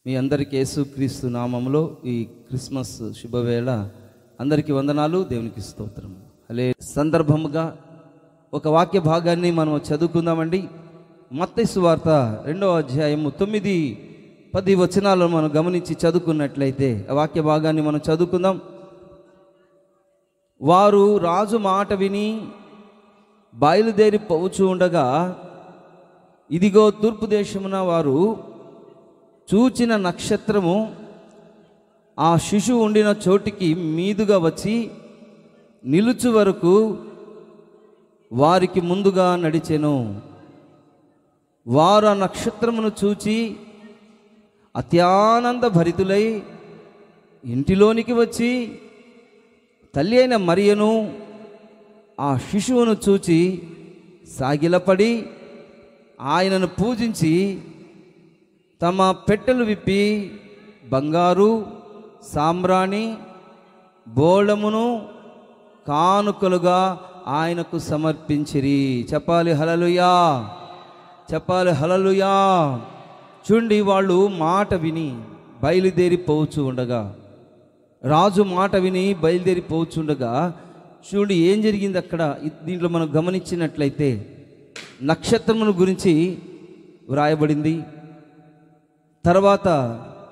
మీ అందరికీ యేసుక్రీస్తు నామములో ఈ క్రిస్మస్ శుభవేళ అందరికీ వందనాలు, దేవునికి స్తోత్రం. అలే సందర్భముగా ఒక వాక్య భాగాన్ని మనం చదువుకుందామండి. మత్తయి సువార్త 2వ అధ్యాయము 9-10 వచనాలను మనం గమనించి చదువుకున్నట్లయితే ఆ వాక్య భాగాన్ని మనం చదువుకుందాం. వారు రాజు మాట విని బయలుదేరి పోవచ్చు ఉండగా, ఇదిగో తూర్పు దేశమున వారు చూచిన నక్షత్రము ఆ శిశువు ఉండిన చోటికి మీదుగా వచ్చి నిలుచు వరకు వారికి ముందుగా నడిచెను. వారు ఆ నక్షత్రమును చూచి అత్యానంద భరితులై ఇంటిలోనికి వచ్చి తల్లి అయిన మరియను ఆ శిశువును చూచి సాగిలపడి ఆయనను పూజించి తమ పెట్టెలు విప్పి బంగారు సాంబ్రాణి బోళమును కానుకలుగా ఆయనకు సమర్పించిరి. చెప్పాలి హల్లెలూయా, చెప్పాలి హల్లెలూయా. చూడండి, వాళ్ళు మాట విని బయలుదేరి పోవచ్చు ఉండగా, రాజు మాట విని బయలుదేరి పోవచ్చు ఉండగా, చూడండి ఏం జరిగింది అక్కడ. దీంట్లో మనం గమనించినట్లయితే నక్షత్రమును గురించి వ్రాయబడింది. తర్వాత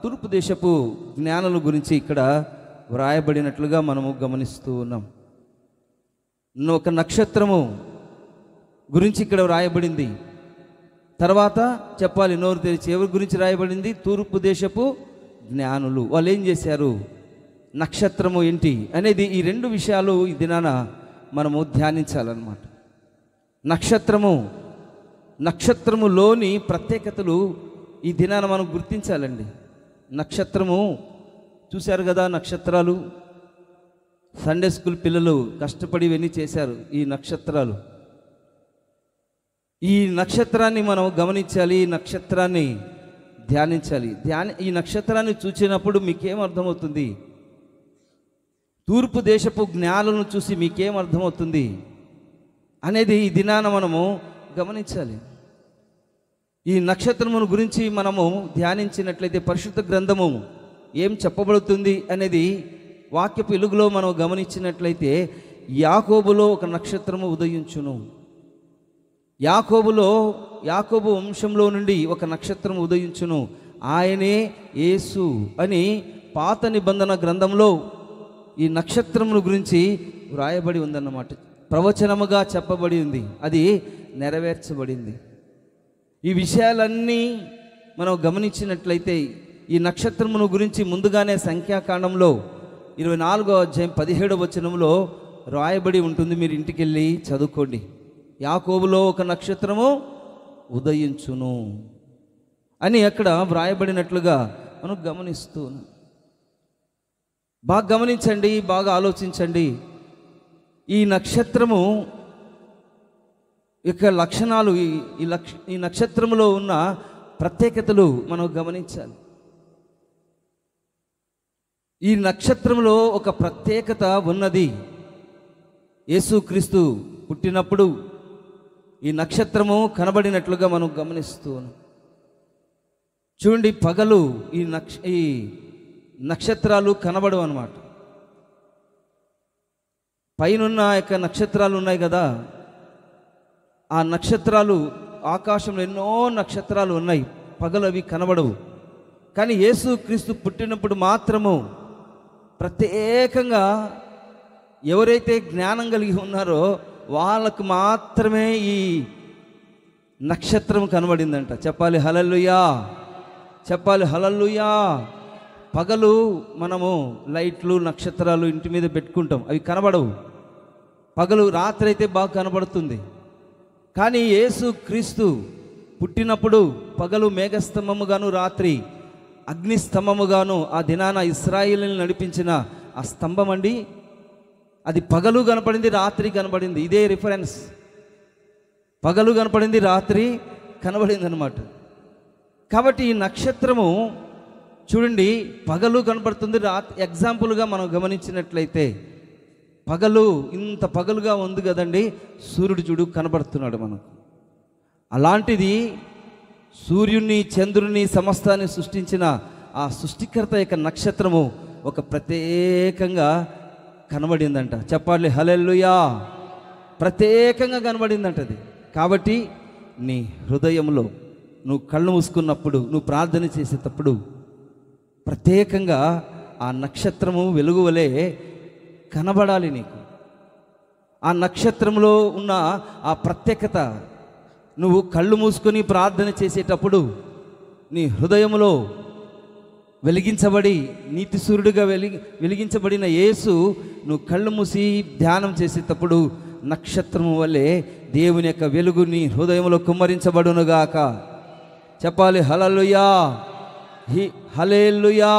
తూర్పు దేశపు జ్ఞానుల గురించి ఇక్కడ వ్రాయబడినట్లుగా మనము గమనిస్తూ ఉన్నాం. ఒక నక్షత్రము గురించి ఇక్కడ వ్రాయబడింది. తర్వాత చెప్పాలి, నోరు తెరిచి, ఎవరి గురించి రాయబడింది? తూర్పు దేశపు జ్ఞానులు. వాళ్ళు ఏం చేశారు, నక్షత్రము ఏంటి అనేది, ఈ రెండు విషయాలు ఈ దినాన మనము ధ్యానించాలన్నమాట. నక్షత్రములోని ప్రత్యేకతలు ఈ దినాన మనం గుర్తించాలండి. నక్షత్రము చూశారు కదా, నక్షత్రాలు సండే స్కూల్ పిల్లలు కష్టపడి ఇవన్నీ చేశారు. ఈ నక్షత్రాలు, ఈ నక్షత్రాన్ని మనం గమనించాలి, ఈ నక్షత్రాన్ని ధ్యానించాలి. ఈ నక్షత్రాన్ని చూసినప్పుడు మీకేం అర్థమవుతుంది? తూర్పు దేశపు జ్ఞానులను చూసి మీకేం అర్థమవుతుంది అనేది ఈ దినాన మనము గమనించాలి. ఈ నక్షత్రమును గురించి మనము ధ్యానించినట్లయితే పరిశుద్ధ గ్రంథము ఏం చెప్పబడుతుంది అనేది వాక్యపు వెలుగులో మనం గమనించినట్లయితే, యాకోబులో ఒక నక్షత్రము ఉదయించును. యాకోబు వంశంలో నుండి ఒక నక్షత్రం ఉదయించును, ఆయనే యేసు అని పాత నిబంధన గ్రంథంలో ఈ నక్షత్రమును గురించి వ్రాయబడి ఉందన్నమాట. ప్రవచనముగా చెప్పబడి ఉంది, అది నెరవేర్చబడింది. ఈ విషయాలన్నీ మనం గమనించినట్లయితే ఈ నక్షత్రమును గురించి ముందుగానే సంఖ్యాకాండంలో 24వ అధ్యాయం 17వ వచనంలో రాయబడి ఉంటుంది. మీరు ఇంటికి వెళ్ళి చదువుకోండి. యాకోబులో ఒక నక్షత్రము ఉదయించును అని అక్కడ వ్రాయబడినట్లుగా మనం గమనిస్తూ ఉన్నాం. బాగా గమనించండి, బాగా ఆలోచించండి. ఈ నక్షత్రము యొక్క లక్షణాలు, ఈ నక్షత్రములో ఉన్న ప్రత్యేకతలు మనం గమనించాలి. ఈ నక్షత్రంలో ఒక ప్రత్యేకత ఉన్నది. యేసుక్రీస్తు పుట్టినప్పుడు ఈ నక్షత్రము కనబడినట్లుగా మనం గమనిస్తూ ఉన్నాం. చూడండి, పగలు ఈ నక్షత్రాలు కనబడవు అన్నమాట. పైనున్న యొక్క నక్షత్రాలు ఉన్నాయి కదా, ఆ నక్షత్రాలు, ఆకాశంలో ఎన్నో నక్షత్రాలు ఉన్నాయి, పగలు అవి కనబడవు. కానీ యేసుక్రీస్తు పుట్టినప్పుడు మాత్రము ప్రత్యేకంగా ఎవరైతే జ్ఞానం కలిగి ఉన్నారో వాళ్ళకు మాత్రమే ఈ నక్షత్రం కనబడిందంట. చెప్పాలి హల్లెలూయా, చెప్పాలి హల్లెలూయా. పగలు మనము లైట్లు, నక్షత్రాలు ఇంటి మీద పెట్టుకుంటాం, అవి కనబడవు. పగలు, రాత్రి అయితే బాగా కనబడుతుంది. కానీ యేసుక్రీస్తు పుట్టినప్పుడు పగలు మేఘస్తంభముగాను, రాత్రి అగ్నిస్తంభముగాను, ఆ దినాన ఇశ్రాయేలుని నడిపించిన ఆ స్తంభం అండి, అది పగలు కనపడింది, రాత్రి కనబడింది. ఇదే రిఫరెన్స్. పగలు కనపడింది, రాత్రి కనబడింది అన్నమాట. కాబట్టి ఈ నక్షత్రము చూడండి, పగలు కనపడుతుంది, రాత్రి. ఎగ్జాంపుల్గా మనం గమనించినట్లయితే పగలు, ఇంత పగలుగా ఉంది కదండి, సూర్యుడు చూడు కనబడుతున్నాడు మనకు. అలాంటిది సూర్యుని చంద్రుని సమస్తాన్ని సృష్టించిన ఆ సృష్టికర్త యొక్క నక్షత్రము ఒక ప్రత్యేకంగా కనబడిందంట. చెప్పాలి హల్లెలూయా. ప్రత్యేకంగా కనబడిందంట అది. కాబట్టి నీ హృదయంలో నువ్వు కళ్ళు మూసుకున్నప్పుడు, నువ్వు ప్రార్థన చేసేటప్పుడు ప్రత్యేకంగా ఆ నక్షత్రము వెలుగు వలె కనబడాలి నీకు. ఆ నక్షత్రంలో ఉన్న ఆ ప్రత్యేకత నువ్వు కళ్ళు మూసుకొని ప్రార్థన చేసేటప్పుడు నీ హృదయంలో వెలిగించబడి, నీతి సూర్యుడిగా వెలిగించబడిన యేసు నువ్వు కళ్ళు మూసి ధ్యానం చేసేటప్పుడు నక్షత్రము వల్లే దేవుని యొక్క వెలుగు నీ హృదయంలో కుమ్మరించబడునుగాక. చెప్పాలి హల్లెలూయా, హల్లెలూయా.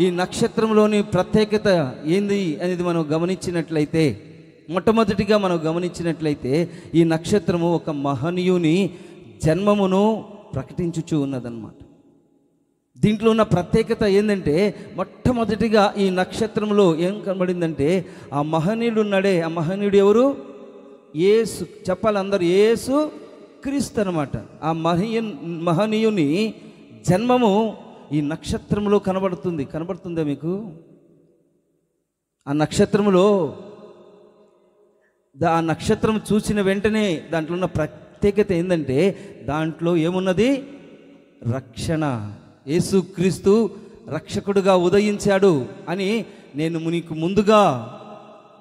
ఈ నక్షత్రంలోని ప్రత్యేకత ఏంది అనేది మనం గమనించినట్లయితే, మొట్టమొదటిగా మనం గమనించినట్లయితే ఈ నక్షత్రము ఒక మహనీయుని జన్మమును ప్రకటించుచూ ఉన్నదన్నమాట. దీంట్లో ఉన్న ప్రత్యేకత ఏంటంటే, మొట్టమొదటిగా ఈ నక్షత్రంలో ఏం కనబడిందంటే ఆ మహనీయుడు ఉన్నాడే, ఆ మహనీయుడు ఎవరు? యేసు. చెప్పాలి అందరూ, యేసు క్రీస్తు అనమాట. ఆ మహనీయుని జన్మము ఈ నక్షత్రంలో కనబడుతుందా మీకు? ఆ నక్షత్రంలో ఆ నక్షత్రం చూసిన వెంటనే దాంట్లో ఉన్న ప్రత్యేకత ఏంటంటే, దాంట్లో ఏమున్నది? రక్షణ. యేసుక్రీస్తు రక్షకుడుగా ఉదయించాడు అని నేను నీకు ముందుగా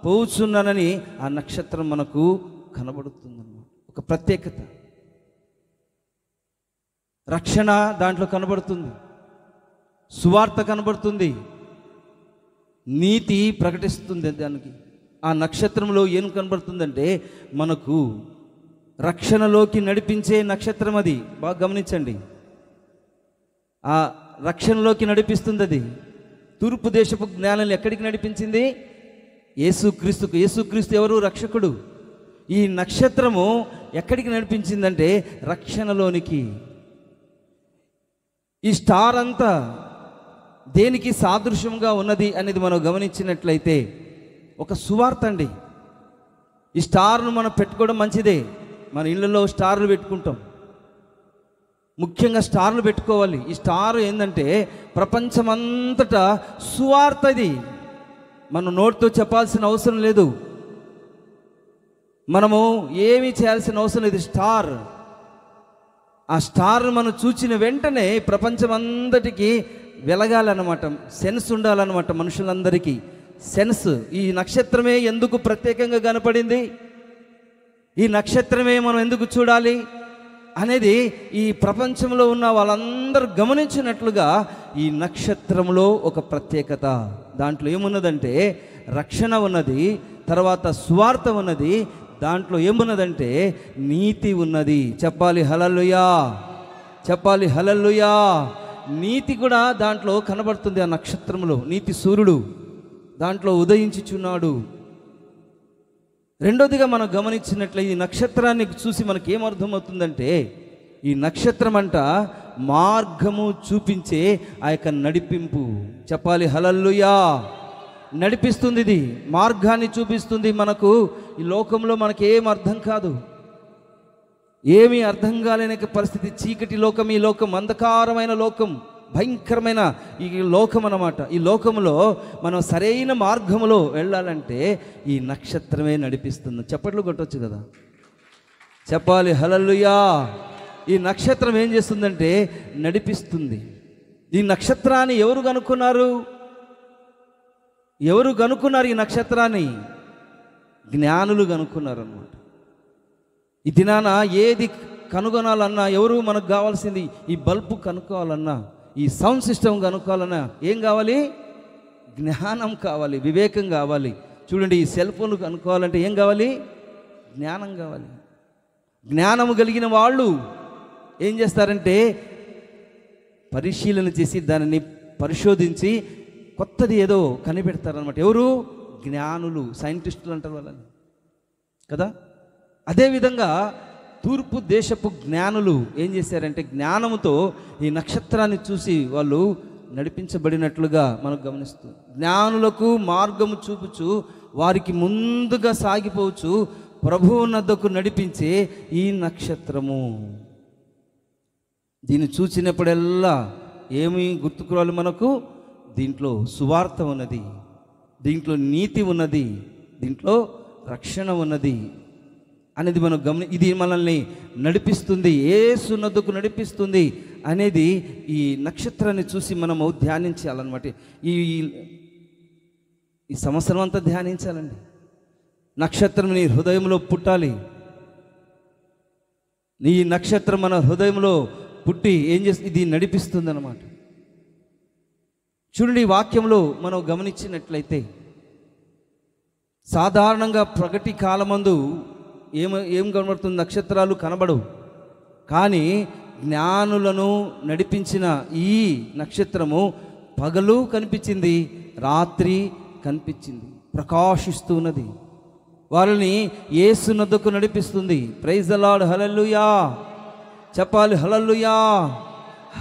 పోవుచున్నానని ఆ నక్షత్రం మనకు కనబడుతుందన్నమాట. ఒక ప్రత్యేకత, రక్షణ దాంట్లో కనబడుతుంది, సువార్త కనబడుతుంది, నీతి ప్రకటిస్తుంది. దానికి ఆ నక్షత్రంలో ఏం కనబడుతుందంటే మనకు రక్షణలోకి నడిపించే నక్షత్రం అది. బాగా గమనించండి, ఆ రక్షణలోకి నడిపిస్తుంది అది. తూర్పు దేశపు జ్ఞానాన్ని ఎక్కడికి నడిపించింది? యేసుక్రీస్తుకు. యేసుక్రీస్తు ఎవరు? రక్షకుడు. ఈ నక్షత్రము ఎక్కడికి నడిపించిందంటే రక్షణలోనికి. ఈ స్టార్ అంతా దేనికి సాదృశ్యంగా ఉన్నది అనేది మనం గమనించినట్లయితే ఒక సువార్త అండి. ఈ స్టార్ను మనం పెట్టుకోవడం మంచిదే. మన ఇళ్ళల్లో స్టార్లు పెట్టుకుంటాం, ముఖ్యంగా స్టార్లు పెట్టుకోవాలి. ఈ స్టార్ ఏంటంటే ప్రపంచమంతటా సువార్త. ఇది మనం నోటితో చెప్పాల్సిన అవసరం లేదు, మనము ఏమీ చేయాల్సిన అవసరం లేదు. స్టార్, ఆ స్టార్ మనం చూచిన వెంటనే ప్రపంచమంతటికి వెలగాలన్నమాట, సెన్స్ ఉండాలన్నమాట మనుషులందరికీ సెన్స్. ఈ నక్షత్రమే ఎందుకు ప్రత్యేకంగా కనపడింది, ఈ నక్షత్రమే మనం ఎందుకు చూడాలి అనేది ఈ ప్రపంచంలో ఉన్న వాళ్ళందరూ గమనించినట్లుగా ఈ నక్షత్రంలో ఒక ప్రత్యేకత. దాంట్లో ఏమున్నదంటే రక్షణ ఉన్నది, తర్వాత సువార్త ఉన్నది, దాంట్లో ఏమున్నదంటే నీతి ఉన్నది. చెప్పాలి హల్లెలూయా, చెప్పాలి హల్లెలూయా. నీతి కూడా దాంట్లో కనబడుతుంది. ఆ నక్షత్రంలో నీతి సూర్యుడు దాంట్లో ఉదయించుచున్నాడు. రెండోదిగా మనం గమనించినట్లయితే ఈ నక్షత్రాన్ని చూసి మనకి ఏమర్థమవుతుందంటే ఈ నక్షత్రం అంట మార్గము చూపించే ఆ యొక్క నడిపింపు. చెప్పాలి హల్లెలూయా. నడిపిస్తుంది, ఇది మార్గాన్ని చూపిస్తుంది మనకు. ఈ లోకంలో మనకి ఏం అర్థం కాదు, ఏమీ అర్థం కాలేని పరిస్థితి, చీకటి లోకం, ఈ లోకం అంధకారమైన లోకం, భయంకరమైన ఈ లోకం అన్నమాట. ఈ లోకంలో మనం సరైన మార్గంలో వెళ్ళాలంటే ఈ నక్షత్రమే నడిపిస్తుంది. చప్పట్లు కొట్టొచ్చు కదా, చెప్పాలి హల్లెలూయా. ఈ నక్షత్రం ఏం చేస్తుందంటే నడిపిస్తుంది. ఈ నక్షత్రాన్ని ఎవరు కనుక్కున్నారు? ఎవరు కనుక్కున్నారు ఈ నక్షత్రాన్ని? జ్ఞానులు కనుక్కున్నారు అన్నమాట. ఈ దినాన ఏది కనుగొనాలన్నా, ఎవరు మనకు కావాల్సింది, ఈ బల్బు కనుక్కోవాలన్నా, ఈ సౌండ్ సిస్టమ్ కనుక్కోవాలన్నా ఏం కావాలి? జ్ఞానం కావాలి, వివేకం కావాలి. చూడండి, ఈ సెల్ ఫోన్ కనుక్కోవాలంటే ఏం కావాలి? జ్ఞానం కావాలి. జ్ఞానము కలిగిన వాళ్ళు ఏం చేస్తారంటే పరిశీలన చేసి దానిని పరిశోధించి కొత్తది ఏదో కనిపెడతారనమాట. ఎవరు? జ్ఞానులు, సైంటిస్టులు అంటారు వాళ్ళని కదా. అదేవిధంగా తూర్పు దేశపు జ్ఞానులు ఏం చేశారంటే జ్ఞానముతో ఈ నక్షత్రాన్ని చూసి వాళ్ళు నడిపించబడినట్లుగా మనకు గమనిస్తూ, జ్ఞానులకు మార్గము చూపుచు వారికి ముందుగా సాగిపోవచ్చు ప్రభువు నద్దకు నడిపించే ఈ నక్షత్రము. దీన్ని చూసినప్పుడల్లా ఏమి గుర్తుకు రావాలి మనకు? దీంట్లో సువార్త ఉన్నది, దీంట్లో నీతి ఉన్నది, దీంట్లో రక్షణ ఉన్నది అనేది మనం ఇది మనల్ని నడిపిస్తుంది, యేసు నొద్దకు నడిపిస్తుంది అనేది ఈ నక్షత్రాన్ని చూసి మనము ధ్యానించాలన్నమాట. ఈ ఈ సంవత్సరం అంతా ధ్యానించాలండి. నక్షత్రం నీ హృదయంలో పుట్టాలి. నీ నక్షత్రం మన హృదయంలో పుట్టి ఏం చేస్తుంది? ఇది నడిపిస్తుంది అన్నమాట. చూడండి, ఈ వాక్యంలో మనం గమనించినట్లయితే సాధారణంగా ప్రగతి కాలమందు ఏం కనబడుతుంది? నక్షత్రాలు కనబడవు. కానీ జ్ఞానులను నడిపించిన ఈ నక్షత్రము పగలు కనిపించింది, రాత్రి కనిపించింది, ప్రకాశిస్తూ ఉన్నది, వారిని యేసు నొద్దకు నడిపిస్తుంది. ప్రైజ్ ద లార్డ్, హల్లెలూయా చెప్పాలి, హల్లెలూయా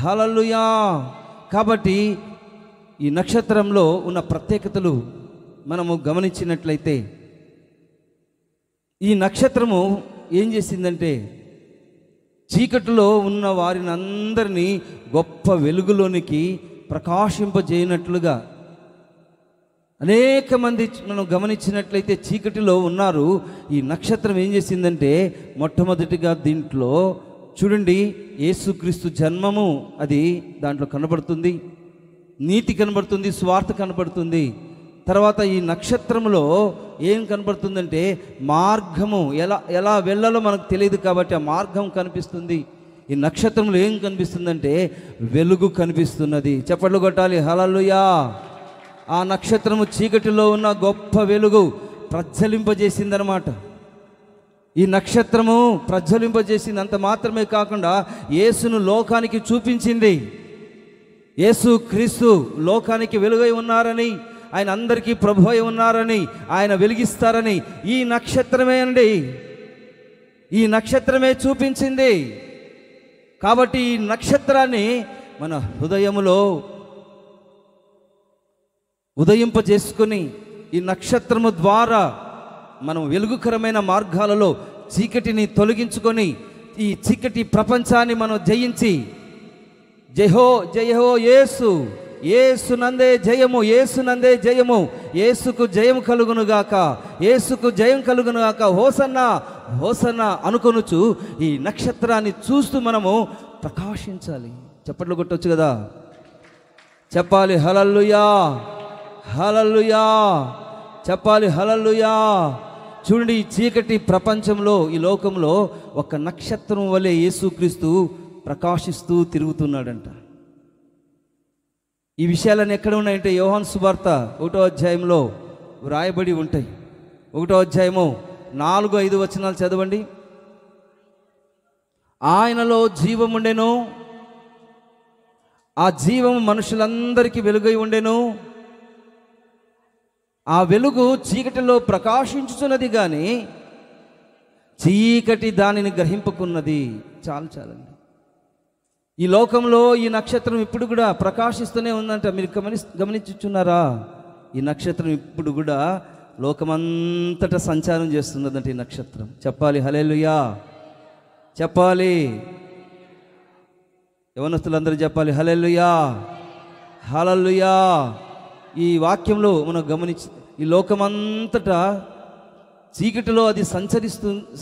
హల్లెలూయా. కాబట్టి ఈ నక్షత్రంలో ఉన్న ప్రత్యేకతలు మనము గమనించినట్లయితే, ఈ నక్షత్రము ఏం చేసిందంటే చీకటిలో ఉన్న వారిని అందరినీ గొప్ప వెలుగులోనికి ప్రకాశింపజేయనట్లుగా, అనేక మంది మనం గమనించినట్లయితే చీకటిలో ఉన్నారు. ఈ నక్షత్రం ఏం చేసిందంటే మొట్టమొదటిగా దీంట్లో చూడండి, యేసుక్రీస్తు జన్మము అది దాంట్లో కనబడుతుంది, నీతి కనబడుతుంది, స్వార్థ కనబడుతుంది. తర్వాత ఈ నక్షత్రంలో ఏం కనబడుతుందంటే మార్గము, ఎలా వెళ్ళాలో మనకు తెలియదు కాబట్టి ఆ మార్గం కనిపిస్తుంది. ఈ నక్షత్రంలో ఏం కనిపిస్తుందంటే వెలుగు కనిపిస్తున్నది. చప్పట్లు కొట్టాలి, హల్లెలూయా. ఆ నక్షత్రము చీకటిలో ఉన్న గొప్ప వెలుగు ప్రజ్వలింపజేసిందనమాట. ఈ నక్షత్రము ప్రజ్వలింపజేసింది. అంత మాత్రమే కాకుండా యేసును లోకానికి చూపించింది. యేసు క్రీస్తు లోకానికి వెలుగై ఉన్నారని, ఆయన అందరికీ ప్రభువై ఉన్నారని, ఆయన వెలిగిస్తారని ఈ నక్షత్రమే అండి, ఈ నక్షత్రమే చూపించింది. కాబట్టి ఈ నక్షత్రాన్ని మన హృదయములో ఉదయింపజేసుకొని ఈ నక్షత్రము ద్వారా మనం వెలుగుకరమైన మార్గాలలో చీకటిని తొలగించుకొని ఈ చీకటి ప్రపంచాన్ని మనం జయించి జయహో జయహో యేసు, యేసు నందే జయము, యేసు నందే జయము, యేసుకు జయం కలుగునుగాక, యేసుకు జయం కలుగునుగాక, హోసన్నా హోసన్నా అనుకొనుచు ఈ నక్షత్రాన్ని చూస్తూ మనము ప్రకాశించాలి. చప్పట్లు కొట్టొచ్చు కదా, చెప్పాలి హల్లెలూయా హల్లెలూయా, చెప్పాలి హల్లెలూయా. చూడండి, ఈ చీకటి ప్రపంచంలో, ఈ లోకంలో ఒక నక్షత్రం వలె యేసుక్రీస్తు ప్రకాశిస్తూ తిరుగుతున్నాడంట. ఈ విషయాలన్నీ ఎక్కడ ఉన్నాయంటే యోహాను సువార్త 1వ అధ్యాయంలో వ్రాయబడి ఉంటాయి. 1వ అధ్యాయము 4-5 వచనాలు చదవండి. ఆయనలో జీవం ఉండెను, ఆ జీవము మనుషులందరికీ వెలుగై ఉండెను, ఆ వెలుగు చీకటిలో ప్రకాశించుచున్నది కానీ చీకటి దానిని గ్రహింపకున్నది. చాలండి. ఈ లోకంలో ఈ నక్షత్రం ఇప్పుడు కూడా ప్రకాశిస్తూనే ఉందంట. మీరు గమనించుచున్నారా? ఈ నక్షత్రం ఇప్పుడు కూడా లోకమంతటా సంచారం చేస్తున్నదంట ఈ నక్షత్రం. చెప్పాలి హల్లెలూయా, చెప్పాలి యవనస్తులందరూ చెప్పాలి హల్లెలూయా హల్లెలూయా. ఈ వాక్యంలో మనం గమనించి ఈ లోకమంతటా చీకటిలో అది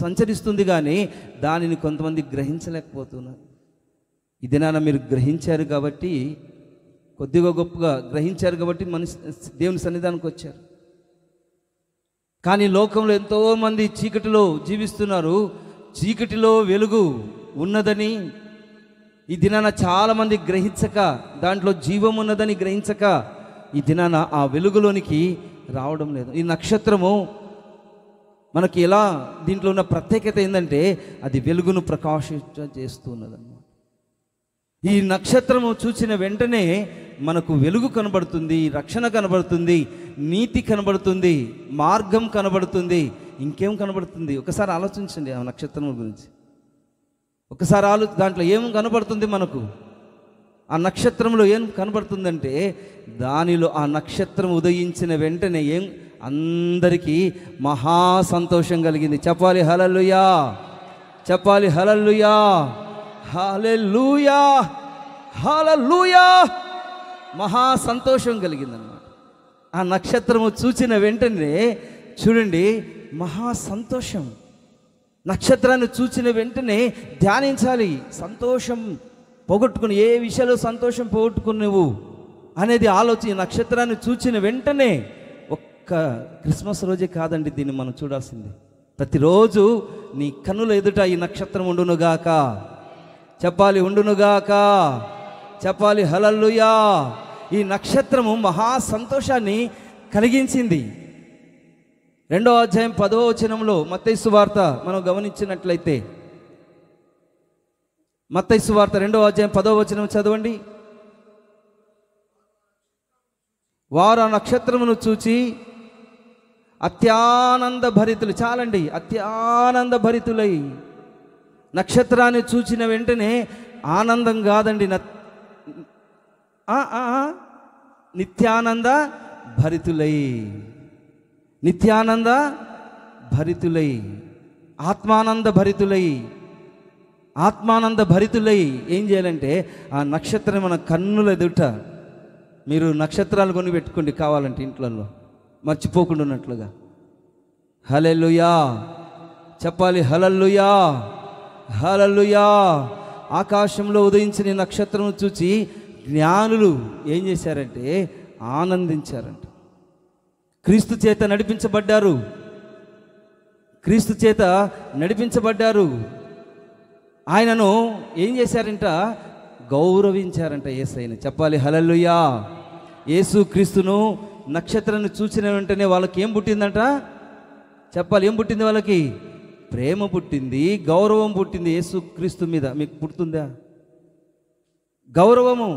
సంచరిస్తుంది కానీ దానిని కొంతమంది గ్రహించలేకపోతున్నారు. ఈ దినాన మీరు గ్రహించారు కాబట్టి, కొద్దిగా గొప్పగా గ్రహించారు కాబట్టి దేవుని సన్నిధానానికి వచ్చారు. కానీ లోకంలో ఎంతోమంది చీకటిలో జీవిస్తున్నారు. చీకటిలో వెలుగు ఉన్నదని ఈ దినాన చాలామంది గ్రహించక, దాంట్లో జీవం ఉన్నదని గ్రహించక ఈ దినాన ఆ వెలుగులోనికి రావడం లేదు. ఈ నక్షత్రము మనకి ఎలా, దీంట్లో ఉన్న ప్రత్యేకత ఏంటంటే అది వెలుగును ప్రకాశించేస్తున్నదన్నమాట. ఈ నక్షత్రము చూసిన వెంటనే మనకు వెలుగు కనబడుతుంది, రక్షణ కనబడుతుంది, నీతి కనబడుతుంది, మార్గం కనబడుతుంది. ఇంకేం కనబడుతుంది? ఒకసారి ఆలోచించండి ఆ నక్షత్రం గురించి. ఒకసారి దాంట్లో ఏం కనబడుతుంది మనకు? ఆ నక్షత్రంలో ఏం కనబడుతుందంటే దానిలో ఆ నక్షత్రం ఉదయించిన వెంటనే అందరికీ మహా సంతోషం కలిగింది. చెప్పాలి హల్లెలూయా, చెప్పాలి హల్లెలూయా హల్లెలూయా హల్లెలూయా. మహా సంతోషం కలిగిందన్నమాట. ఆ నక్షత్రము చూచిన వెంటనే చూడండి, మహా సంతోషం. నక్షత్రాన్ని చూసిన వెంటనే ధ్యానించాలి. సంతోషం పోగొట్టుకుని, ఏ విషయాలు సంతోషం పోగొట్టుకుని నువ్వు అనేది ఆలోచన. నక్షత్రాన్ని చూసిన వెంటనే, ఒక్క క్రిస్మస్ రోజే కాదండి దీన్ని మనం చూడాల్సింది. ప్రతిరోజు నీ కన్నుల ఎదుట ఈ నక్షత్రం ఉండునుగాక. చెప్పాలి, ఉండునుగాక. చెప్పాలి, హల్లెలూయా. ఈ నక్షత్రము మహా సంతోషాన్ని కలిగించింది. 2వ అధ్యాయం 10వ వచనంలో మత్తయి సువార్త మనం గమనించినట్లయితే, మత్తయి సువార్త 2వ అధ్యాయం 10వ వచనం చదవండి. వారు ఆ నక్షత్రమును చూచి అత్యానంద భరితులు, చాలండి, అత్యానంద భరితులై. నక్షత్రాన్ని చూచిన వెంటనే ఆనందం కాదండి, నిత్యానంద భరితులై, నిత్యానంద భరితులై, ఆత్మానంద భరితులై, ఆత్మానంద భరితులై. ఏం చేయాలంటే ఆ నక్షత్రం మన కన్నుల ఎదుట, మీరు నక్షత్రాలు కొని పెట్టుకోండి కావాలంటే ఇంట్లలో, మర్చిపోకుండా ఉన్నట్లుగా. హల్లెలూయా. చెప్పాలి, హల్లెలూయా, హల్లెలూయా. ఆకాశంలో ఉదయించిన నక్షత్రం చూచి జ్ఞానులు ఏం చేశారంటే ఆనందించారంట. క్రీస్తు చేత నడిపించబడ్డారు, క్రీస్తు చేత నడిపించబడ్డారు. ఆయనను ఏం చేశారంట, గౌరవించారంట యేసయ్యని. చెప్పాలి, హల్లెలూయా. యేసు క్రీస్తును నక్షత్రాన్ని చూసిన వెంటనే వాళ్ళకి ఏం పుట్టిందంట? చెప్పాలి, ఏం పుట్టింది వాళ్ళకి? ప్రేమ పుట్టింది, గౌరవం పుట్టింది యేసు క్రీస్తు మీద. మీకు పుడుతుందా గౌరవము?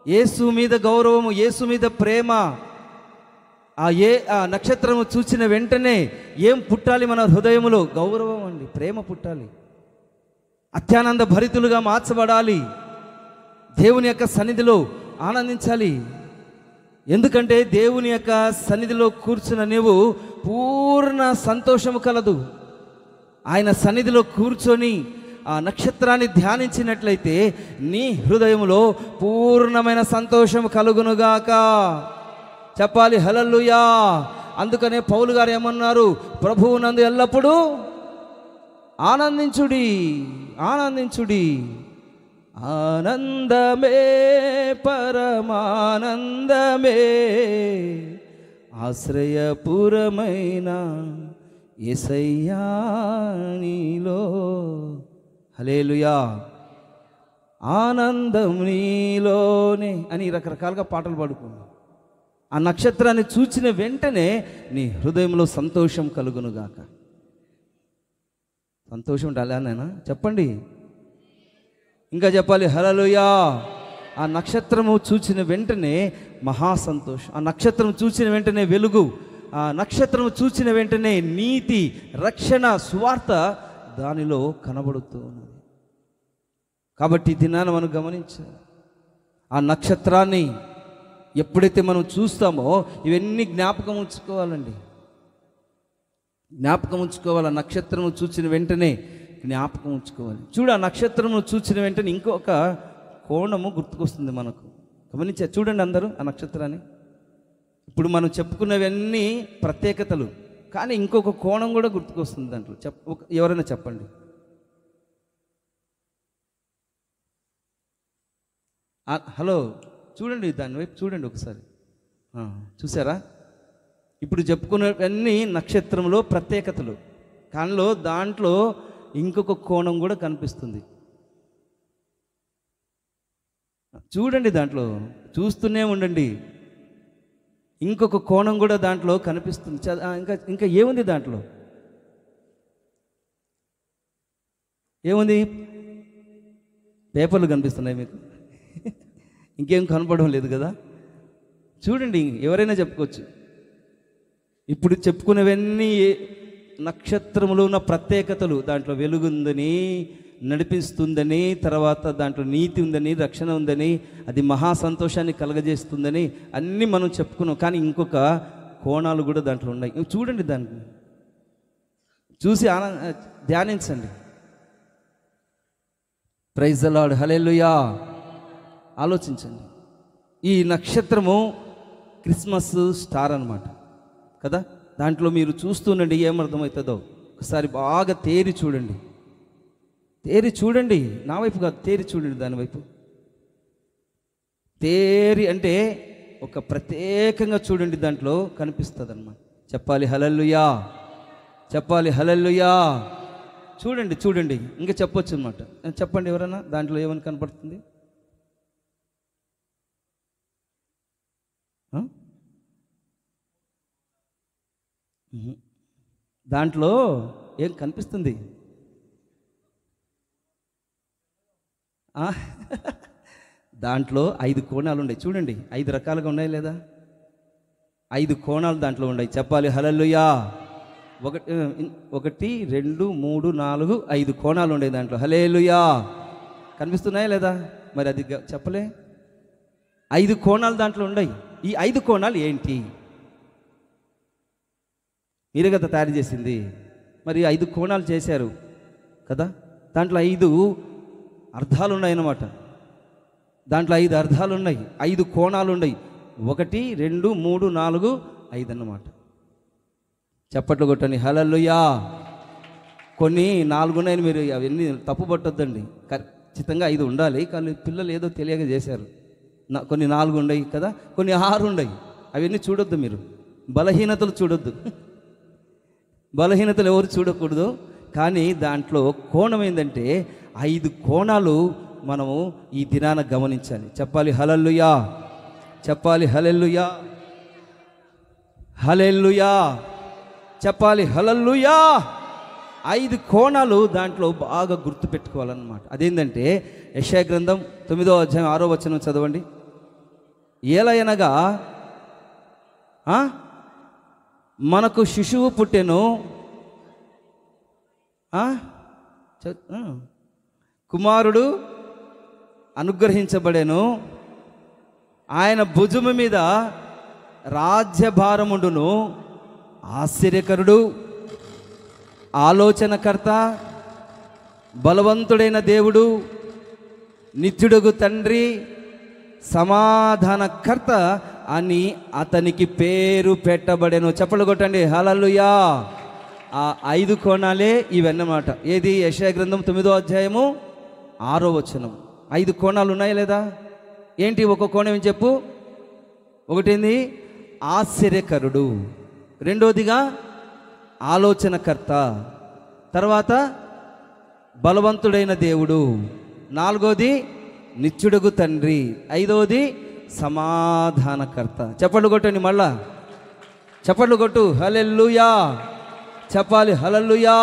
యేసు మీద గౌరవము, యేసు మీద ప్రేమ. ఆ నక్షత్రము చూసిన వెంటనే ఏం పుట్టాలి మన హృదయములో? గౌరవం అండి, ప్రేమ పుట్టాలి. అత్యానంద భరితులుగా మార్చబడాలి. దేవుని యొక్క సన్నిధిలో ఆనందించాలి. ఎందుకంటే దేవుని యొక్క సన్నిధిలో కూర్చున్న నీవు పూర్ణ సంతోషము కలదు. ఆయన సన్నిధిలో కూర్చొని ఆ నక్షత్రాన్ని ధ్యానించినట్లయితే నీ హృదయములో పూర్ణమైన సంతోషం కలుగునుగాక. చెప్పాలి, హల్లెలూయా. అందుకనే పౌలు గారు ఏమన్నారు? ప్రభువునందు ఎల్లప్పుడూ ఆనందించుడి, ఆనందించుడి. ఆనందమే పరమానందమే, ఆశ్రయపురమైన యేసయ్యా నీలో. హల్లెలూయా. ఆనందం నీలోనే అని రకరకాలుగా పాటలు పాడుకున్నాం. ఆ నక్షత్రాన్ని చూచిన వెంటనే నీ హృదయంలో సంతోషం కలుగునుగాక. సంతోషం ఉండాలి నాయనా, చెప్పండి. ఇంకా చెప్పాలి, హల్లెలూయా. ఆ నక్షత్రము చూచిన వెంటనే మహా సంతోషం. ఆ నక్షత్రం చూసిన వెంటనే వెలుగు. ఆ నక్షత్రము చూసిన వెంటనే నీతి, రక్షణ, సువార్త దానిలో కనబడుతూ ఉన్నది. కాబట్టి దినాన్ని మనం గమనించాలి. ఆ నక్షత్రాన్ని ఎప్పుడైతే మనం చూస్తామో ఇవన్నీ జ్ఞాపకం ఉంచుకోవాలండి, జ్ఞాపకం ఉంచుకోవాలి. ఆ నక్షత్రము చూసిన వెంటనే జ్ఞాపకం ఉంచుకోవాలి. చూడు, ఆ నక్షత్రము చూసిన వెంటనే ఇంకొక కోణము గుర్తుకొస్తుంది మనకు. గమనించారు చూడండి అందరూ ఆ నక్షత్రాన్ని. ఇప్పుడు మనం చెప్పుకున్నవన్నీ ప్రత్యేకతలు, కానీ ఇంకొక కోణం కూడా గుర్తుకొస్తుంది దాంట్లో. ఎవరైనా చెప్పండి. హలో, చూడండి, దాని వైపు చూడండి ఒకసారి. చూసారా? ఇప్పుడు చెప్పుకున్నవన్నీ నక్షత్రంలో ప్రత్యేకతలు, కానీ దాంట్లో ఇంకొక కోణం కూడా కనిపిస్తుంది. చూడండి, దాంట్లో చూస్తూనే ఉండండి. ఇంకొక కోణం కూడా దాంట్లో కనిపిస్తుంది. ఇంకా ఏముంది దాంట్లో? ఏముంది? పేపర్లు కనిపిస్తున్నాయి మీకు, ఇంకేం కనపడడం లేదు కదా. చూడండి, ఎవరైనా చెప్పుకోవచ్చు. ఇప్పుడు చెప్పుకునేవన్నీ నక్షత్రములో ఉన్న ప్రత్యేకతలు. దాంట్లో వెలుగుందని, నడిపిస్తుందని, తర్వాత దాంట్లో నీతి ఉందని, రక్షణ ఉందని, అది మహా సంతోషాన్ని కలగజేస్తుందని అన్నీ మనం చెప్పుకున్నాం. కానీ ఇంకొక కోణాలు కూడా దాంట్లో ఉన్నాయి. చూడండి, దాన్ని చూసి ధ్యానించండి. ప్రైజ్ ద లార్డ్, హల్లెలూయా. ఆలోచించండి. ఈ నక్షత్రము క్రిస్మస్ స్టార్ అన్నమాట కదా. దాంట్లో మీరు చూస్తుండండి, ఏమర్థమవుతుందో ఒకసారి బాగా తేరి చూడండి. తేరి చూడండి, నా వైపు కాదు, తేరి చూడండి, దాని వైపు తేరి అంటే ఒక ప్రత్యేకంగా చూడండి, దాంట్లో కనిపిస్తుంది అన్నమాట. చెప్పాలి హల్లెలూయా, చెప్పాలి హల్లెలూయా. చూడండి చూడండి, ఇంకా చెప్పొచ్చు అనమాట. చెప్పండి ఎవరైనా, దాంట్లో ఏమని కనపడుతుంది? దాంట్లో ఏం కనిపిస్తుంది? దాంట్లో 5 కోణాలు ఉన్నాయి. చూడండి, 5 రకాలుగా ఉన్నాయి లేదా? 5 కోణాలు దాంట్లో ఉన్నాయి. చెప్పాలి హల్లెలూయా. 1 2 3 4 5 కోణాలు ఉన్నాయి దాంట్లో. హల్లెలూయా. కనిపిస్తున్నాయా లేదా? మరి అది చెప్పలే. 5 కోణాలు దాంట్లో ఉన్నాయి. ఈ 5 కోణాలు ఏంటి? మీరే కదా తయారు చేసింది. మరి 5 కోణాలు చేశారు కదా. దాంట్లో 5 అర్థాలు ఉన్నాయన్నమాట. దాంట్లో 5 అర్థాలు ఉన్నాయి, 5 కోణాలు ఉన్నాయి. 1 2 3 4 5 అన్నమాట. చప్పట్లు కొట్టండి హల్లెలూయా. కొన్ని 4 ఉన్నాయని మీరు అవన్నీ తప్పు పట్టొద్దండి. ఖచ్చితంగా 5 ఉండాలి, కానీ పిల్లలు ఏదో తెలియక చేశారు. కొన్ని 4 ఉన్నాయి కదా, కొన్ని 6 ఉన్నాయి. అవన్నీ చూడొద్దు మీరు. బలహీనతలు చూడొద్దు. బలహీనతలు ఎవరు చూడకూడదు. కానీ దాంట్లో కోణం ఏంటంటే 5 కోణాలు మనము ఈ దినాన గమనించాలి. చెప్పాలి హల్లెలూయా, చెప్పాలి హల్లెలూయా, హల్లెలూయా, చెప్పాలి హల్లెలూయా. 5 కోణాలు దాంట్లో బాగా గుర్తుపెట్టుకోవాలన్నమాట. అదేంటంటే యెషయా గ్రంథం 9వ అధ్యాయం 6వ వచనం చదవండి. ఏలయనగా మనకు శిశువు పుట్టెను, కుమారుడు అనుగ్రహించబడెను, ఆయన భుజము మీద రాజ్యభారముండును, ఆశ్చర్యకరుడు, ఆలోచనకర్త, బలవంతుడైన దేవుడు, నిత్యుడగు తండ్రి, సమాధానకర్త అని అతనికి పేరు పెట్టబడెను. చప్పట్లు కొట్టండి హల్లెలూయా. ఆ 5 కోణాలే ఇవన్నమాట. ఏది? యెషయా గ్రంథం 9వ అధ్యాయము 6వ వచనం. 5 కోణాలు ఉన్నాయా లేదా? ఏంటి ఒక కోణం ఏం చెప్పు? ఒకటేంది? ఆశ్చర్యకరుడు. రెండోదిగా ఆలోచనకర్త. తర్వాత బలవంతుడైన దేవుడు. నాలుగోది నిత్యుడుగు తండ్రి. ఐదవది సమాధానకర్త. చప్పట్లు కొట్టండి, మళ్ళా చప్పట్లు కొట్టు. హల్లెలూయా, చెప్పాలి హల్లెలూయా.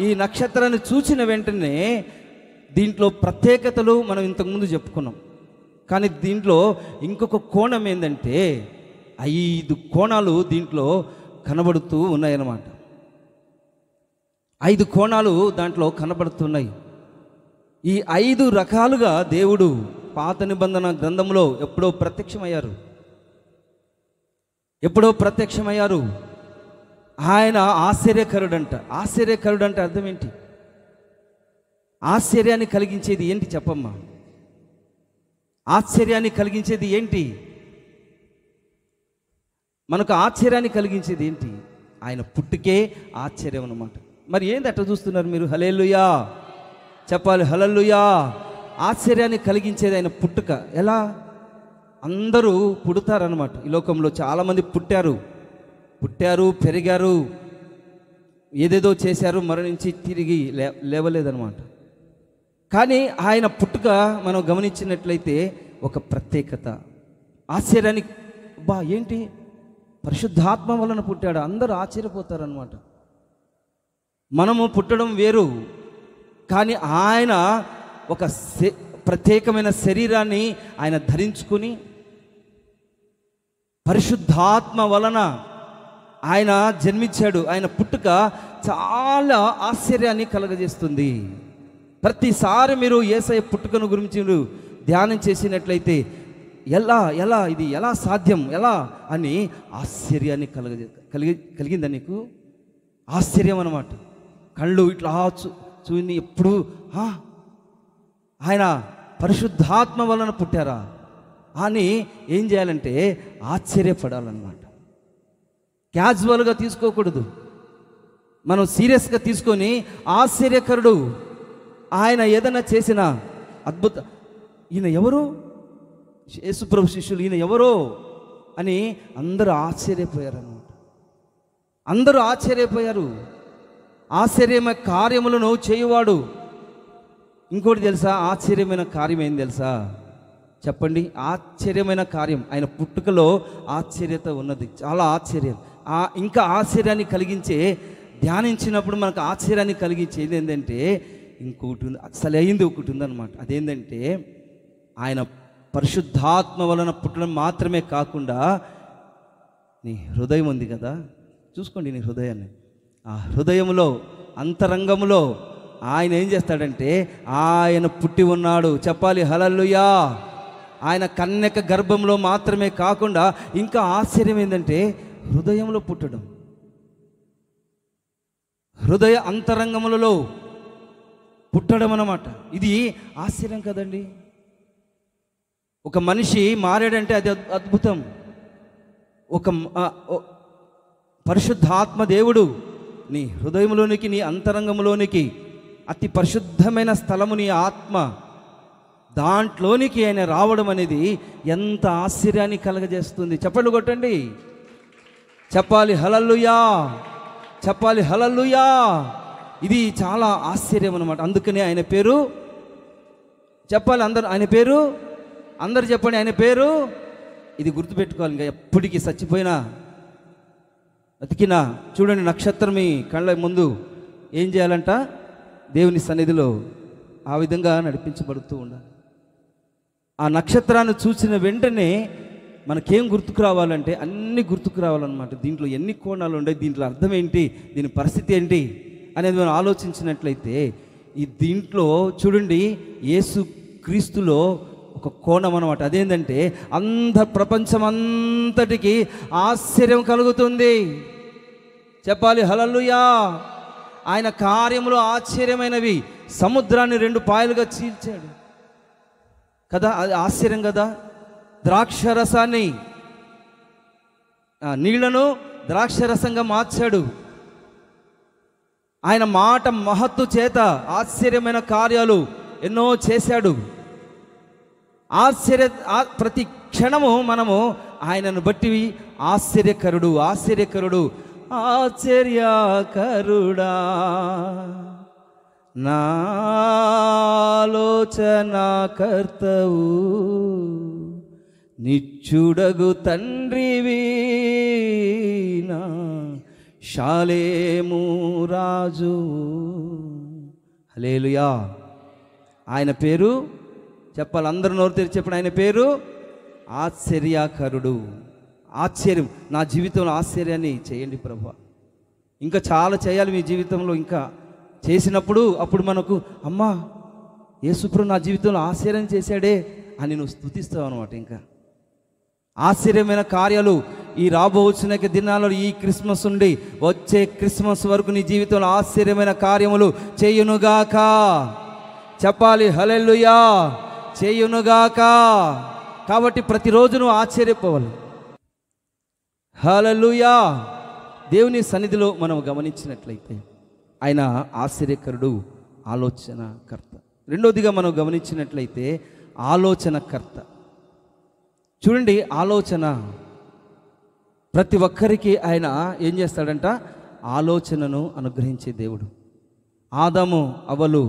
ఈ నక్షత్రాన్ని చూసిన వెంటనే దీంట్లో ప్రత్యేకతలు మనం ఇంతకుముందు చెప్పుకున్నాం. కానీ దీంట్లో ఇంకొక కోణం ఏంటంటే 5 కోణాలు దీంట్లో కనబడుతూ ఉన్నాయన్నమాట. 5 కోణాలు దాంట్లో కనబడుతున్నాయి. ఈ 5 రకాలుగా దేవుడు పాత నిబంధన గ్రంథంలో ఎప్పుడో ప్రత్యక్షమయ్యారు. ఆయన ఆశ్చర్యకరుడంట. ఆశ్చర్యకరుడు అంటే అర్థం ఏంటి? ఆశ్చర్యాన్ని కలిగించేది ఏంటి చెప్పమ్మా? ఆశ్చర్యాన్ని కలిగించేది ఏంటి? మనకు ఆశ్చర్యాన్ని కలిగించేది ఏంటి? ఆయన పుట్టుకే ఆశ్చర్యం అన్నమాట. మరి ఏంది అట్లా చూస్తున్నారు మీరు? హల్లెలూయా, చెప్పాలి హల్లెలూయా. ఆశ్చర్యాన్ని కలిగించేది ఆయన పుట్టుక. ఎలా? అందరూ పుడతారనమాట. ఈ లోకంలో చాలామంది పుట్టారు, పెరిగారు, ఏదేదో చేశారు, మరణించి తిరిగి లేవలేదనమాట. కానీ ఆయన పుట్టుక మనం గమనించినట్లయితే ఒక ప్రత్యేకత. ఆశ్చర్యాన్ని ఏంటి? పరిశుద్ధాత్మ వలన పుట్టాడు. అందరూ ఆశ్చర్యపోతారనమాట. మనము పుట్టడం వేరు, కానీ ఆయన ఒక ప్రత్యేకమైన శరీరాన్ని ఆయన ధరించుకుని పరిశుద్ధాత్మ వలన ఆయన జన్మించాడు. ఆయన పుట్టుక చాలా ఆశ్చర్యాన్ని కలగజేస్తుంది. ప్రతిసారి మీరు యేసయ్య పుట్టుకను గురించి మీరు ధ్యానం చేసినట్లయితే ఇది ఎలా సాధ్యం, ఎలా అని ఆశ్చర్యాన్ని కలిగిందా నీకు? ఆశ్చర్యం అన్నమాట. కళ్ళు ఇట్లా చూని ఎప్పుడు ఆయన పరిశుద్ధాత్మ వలన పుట్టారా అని ఏం చేయాలంటే ఆశ్చర్యపడాలన్నమాట. క్యాజువల్గా తీసుకోకూడదు, మనం సీరియస్గా తీసుకొని ఆశ్చర్యకరుడు ఆయన ఏదైనా చేసిన అద్భుత, ఈయన ఎవరు, యేసుప్రభు శిష్యులు ఈయన ఎవరో అని అందరూ ఆశ్చర్యపోయారు అన్నమాట. అందరూ ఆశ్చర్యపోయారు. ఆశ్చర్యమైన కార్యములను చేయువాడు. ఇంకోటి తెలుసా, ఆశ్చర్యమైన కార్యం ఏం తెలుసా చెప్పండి? ఆశ్చర్యమైన కార్యం, ఆయన పుట్టుకలో ఆశ్చర్యత ఉన్నది, చాలా ఆశ్చర్యం. ఇంకా ఆశ్చర్యాన్ని కలిగించే, ధ్యానించినప్పుడు మనకు ఆశ్చర్యాన్ని కలిగించేది ఏంటంటే ఇంకొకటి ఉంది, అసలు అయింది ఒకటి ఉందన్నమాట. అదేంటంటే ఆయన పరిశుద్ధాత్మ వలన పుట్టడం మాత్రమే కాకుండా నీ హృదయం ఉంది కదా, చూసుకోండి నీ హృదయాన్ని. ఆ హృదయంలో అంతరంగంలో ఆయన ఏం చేస్తాడంటే ఆయన పుట్టి ఉన్నాడు. చెప్పాలి హల్లెలూయా. ఆయన కన్యక గర్భంలో మాత్రమే కాకుండా ఇంకా ఆశ్చర్యం ఏంటంటే హృదయంలో పుట్టడం, హృదయ అంతరంగములలో పుట్టడం అన్నమాట. ఇది ఆశ్చర్యం కదండి. ఒక మనిషి మారాడంటే అది అద్భుతం. ఒక పరిశుద్ధాత్మ దేవుడు నీ హృదయంలోనికి, నీ అంతరంగంలోనికి, అతి పరిశుద్ధమైన స్థలము నీ ఆత్మ, దాంట్లోనికి ఆయన రావడం అనేది ఎంత ఆశ్చర్యాన్ని కలగజేస్తుంది. చప్పట్లు కొట్టండి, చెప్పాలి హల్లెలూయా, చెప్పాలి హల్లెలూయా. ఇది చాలా ఆశ్చర్యం అన్నమాట. అందుకనే ఆయన పేరు చెప్పాలి అందరూ, ఆయన పేరు అందరు చెప్పండి, ఆయన పేరు. ఇది గుర్తుపెట్టుకోవాలి. ఇంకా ఎప్పటికీ చచ్చిపోయినా బతికినా చూడండి, నక్షత్రం మీ కళ్ళ ముందు ఏం చేయాలంట, దేవుని సన్నిధిలో ఆ విధంగా నడిపించబడుతూ ఉండాలి. ఆ నక్షత్రాన్ని చూసిన వెంటనే మనకేం గుర్తుకు రావాలంటే అన్నీ గుర్తుకు రావాలన్నమాట. దీంట్లో ఎన్ని కోణాలు ఉన్నాయి, దీంట్లో అర్థం ఏంటి, దీని పరిస్థితి ఏంటి అనేది మనం ఆలోచించినట్లయితే ఈ దీంట్లో చూడండి యేసు క్రీస్తులో ఒక కోణం అన్నమాట. అదేంటంటే ప్రపంచం అంతటికి ఆశ్చర్యం కలుగుతుంది. చెప్పాలి హల్లెలూయా. ఆయన కార్యములు ఆశ్చర్యమైనవి. సముద్రాన్ని 2 పాయలుగా చీల్చాడు కదా, అది ఆశ్చర్యం కదా. ద్రాక్షరసాన్ని, నీళ్లను ద్రాక్షరసంగా మార్చాడు. ఆయన మాట మహత్తు చేత ఆశ్చర్యమైన కార్యాలు ఎన్నో చేశాడు. ప్రతి క్షణము మనము ఆయనను బట్టి ఆశ్చర్యకరుడు, ఆశ్చర్యకరుడు, ఆశ్చర్యకరుడా, నాలోచనాకర్తవు, నిత్యుడగు తండ్రివి, నా షాలేము రాజు. హల్లెలూయా. ఆయన పేరు చెప్పాలి, అందరూ నోరు తెరిచి చెప్పండి, ఆయన పేరు ఆశ్చర్యకరుడు. ఆశ్చర్యం, నా జీవితంలో ఆశ్చర్యాన్ని చేయండి ప్రభువా. ఇంకా చాలా చేయాలి మీ జీవితంలో. ఇంకా చేసినప్పుడు అప్పుడు మనకు అమ్మా యేసుప్రభు నా జీవితంలో ఆశ్చర్యం చేశాడే అని నువ్వు స్తుతిస్తావు అనమాట. ఇంకా ఆశ్చర్యమైన కార్యాలు ఈ రాబోచిన దినాల్లో, ఈ క్రిస్మస్ నుండి వచ్చే క్రిస్మస్ వరకు నీ జీవితంలో ఆశ్చర్యమైన కార్యములు చేయునుగాక. చెప్పాలి హల్లెలూయా, చేయునుగాక. కాబట్టి ప్రతిరోజు నువ్వు ఆశ్చర్యపోవాలి. హల్లెలూయా. దేవుని సన్నిధిలో మనం గమనించినట్లయితే ఆయన ఆశ్చర్యకరుడు, ఆలోచనకర్త. రెండోదిగా మనం గమనించినట్లయితే ఆలోచనకర్త. చూడండి, ఆలోచన ప్రతి ఒక్కరికి ఆయన ఏం చేస్తాడంట, ఆలోచనను అనుగ్రహించే దేవుడు. ఆదాము అవ్వలు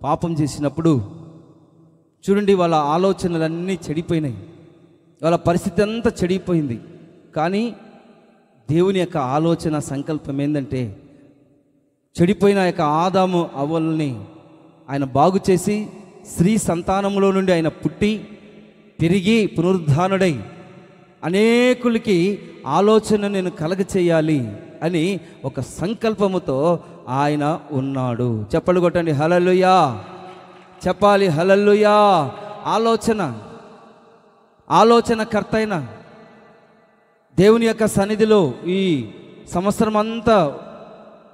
పాపం చేసినప్పుడు చూడండి వాళ్ళ ఆలోచనలన్నీ చెడిపోయినాయి, వాళ్ళ పరిస్థితి అంతా చెడిపోయింది. కానీ దేవుని యొక్క ఆలోచన సంకల్పం ఏంటంటే చెడిపోయిన యొక్క ఆదాము అవ్వల్ని ఆయన బాగు చేసి స్త్రీ సంతానంలో నుండి ఆయన పుట్టి పెరిగి పునరుద్ధానుడై అనేకులకి ఆలోచన నేను కలగచేయాలి అని ఒక సంకల్పముతో ఆయన ఉన్నాడు. చెప్పలు కొట్టండి హల్లెలూయా, చెప్పాలి హల్లెలూయా. ఆలోచనకర్త అయిన దేవుని యొక్క సన్నిధిలో ఈ సంవత్సరం అంతా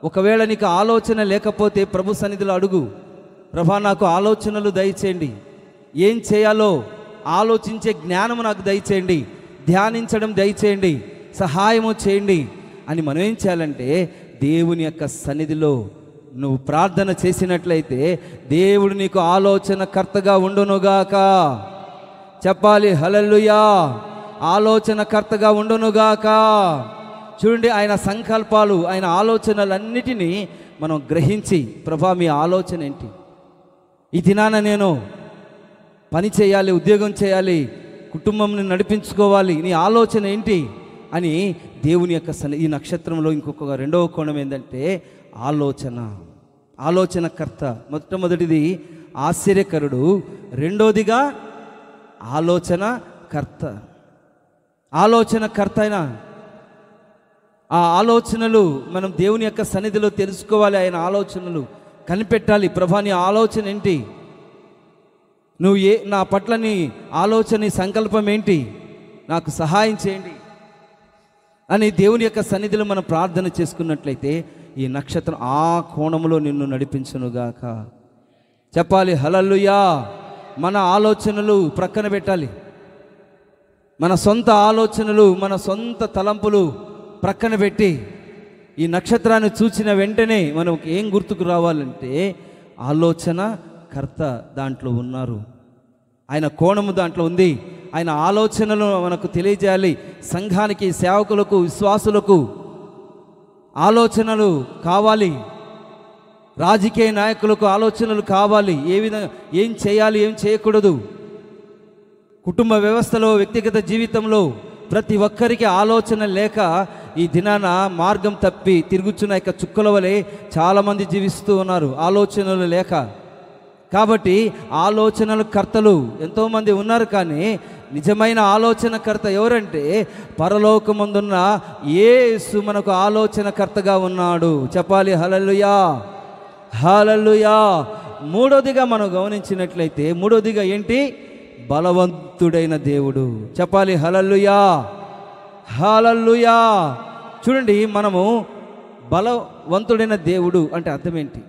ఒకవేళ నీకు ఆలోచన లేకపోతే ప్రభు సన్నిధిలో అడుగు, ప్రభా నాకు ఆలోచనలు దయచేయండి, ఏం చేయాలో ఆలోచించే జ్ఞానము నాకు దయచేయండి, ధ్యానించడం దయచేయండి, సహాయము చేయండి అని మనం ఏం చేయాలంటే దేవుని యొక్క సన్నిధిలో నువ్వు ప్రార్థన చేసినట్లయితే దేవుడు నీకు ఆలోచనకర్తగా ఉండునుగాక. చెప్పాలి హల్లెలూయా. ఆలోచనకర్తగా ఉండునుగాక. చూడండి, ఆయన సంకల్పాలు, ఆయన ఆలోచనలన్నిటినీ మనం గ్రహించి, ప్రభా మీ ఆలోచన ఏంటి, ఈ దినాన నేను పని చేయాలి, ఉద్యోగం చేయాలి, కుటుంబంని నడిపించుకోవాలి, నీ ఆలోచన ఏంటి అని దేవుని యొక్క ఈ నక్షత్రంలో ఇంకొక రెండవ కోణం ఏంటంటే ఆలోచనకర్త. మొట్టమొదటిది ఆశ్చర్యకరుడు, రెండోదిగా ఆలోచనకర్త అయిన ఆ ఆలోచనలు మనం దేవుని యొక్క సన్నిధిలో తెలుసుకోవాలి. ఆయన ఆలోచనలు కనిపెట్టాలి. ప్రభా నీ ఆలోచన ఏంటి, నువ్వు నా పట్ల నీ ఆలోచన సంకల్పం ఏంటి, నాకు సహాయం చేయండి అని దేవుని యొక్క సన్నిధిలో మనం ప్రార్థన చేసుకున్నట్లయితే ఈ నక్షత్రం ఆ కోణములో నిన్ను నడిపించునుగాక. చెప్పాలి హల్లెలూయా. మన ఆలోచనలు ప్రక్కన పెట్టాలి. మన సొంత ఆలోచనలు, మన సొంత తలంపులు ప్రక్కన పెట్టి ఈ నక్షత్రాన్ని చూసిన వెంటనే మనకు ఏం గుర్తుకు రావాలంటే ఆలోచనకర్త దాంట్లో ఉన్నారు, ఆయన కోణము దాంట్లో ఉంది, ఆయన ఆలోచనలు మనకు తెలియజేయాలి. సంఘానికి, సేవకులకు, విశ్వాసులకు ఆలోచనలు కావాలి. రాజకీయ నాయకులకు ఆలోచనలు కావాలి. ఏ విధంగా ఏం చేయాలి, ఏం చేయకూడదు, కుటుంబ వ్యవస్థలో, వ్యక్తిగత జీవితంలో ప్రతి ఒక్కరికి ఆలోచన లేక ఈ దినాన మార్గం తప్పి తిరుగుచున్న యొక్క చుక్కల వలె చాలామంది జీవిస్తూ ఉన్నారు ఆలోచనలు లేక. కాబట్టి ఆలోచనల కర్తలు ఎంతోమంది ఉన్నారు, కానీ నిజమైన ఆలోచనకర్త ఎవరంటే పరలోకమందున్న యేసు మనకు ఆలోచనకర్తగా ఉన్నాడు. చెప్పాలి హల్లెలూయా, హల్లెలూయా. మూడోదిగా మనం గమనించినట్లయితే, మూడోదిగా ఏంటి, బలవంతుడైన దేవుడు. చెప్పాలి హల్లెలూయా, హల్లెలూయా. చూడండి, మనము బలవంతుడైన దేవుడు అంటే అర్థం ఏంటి?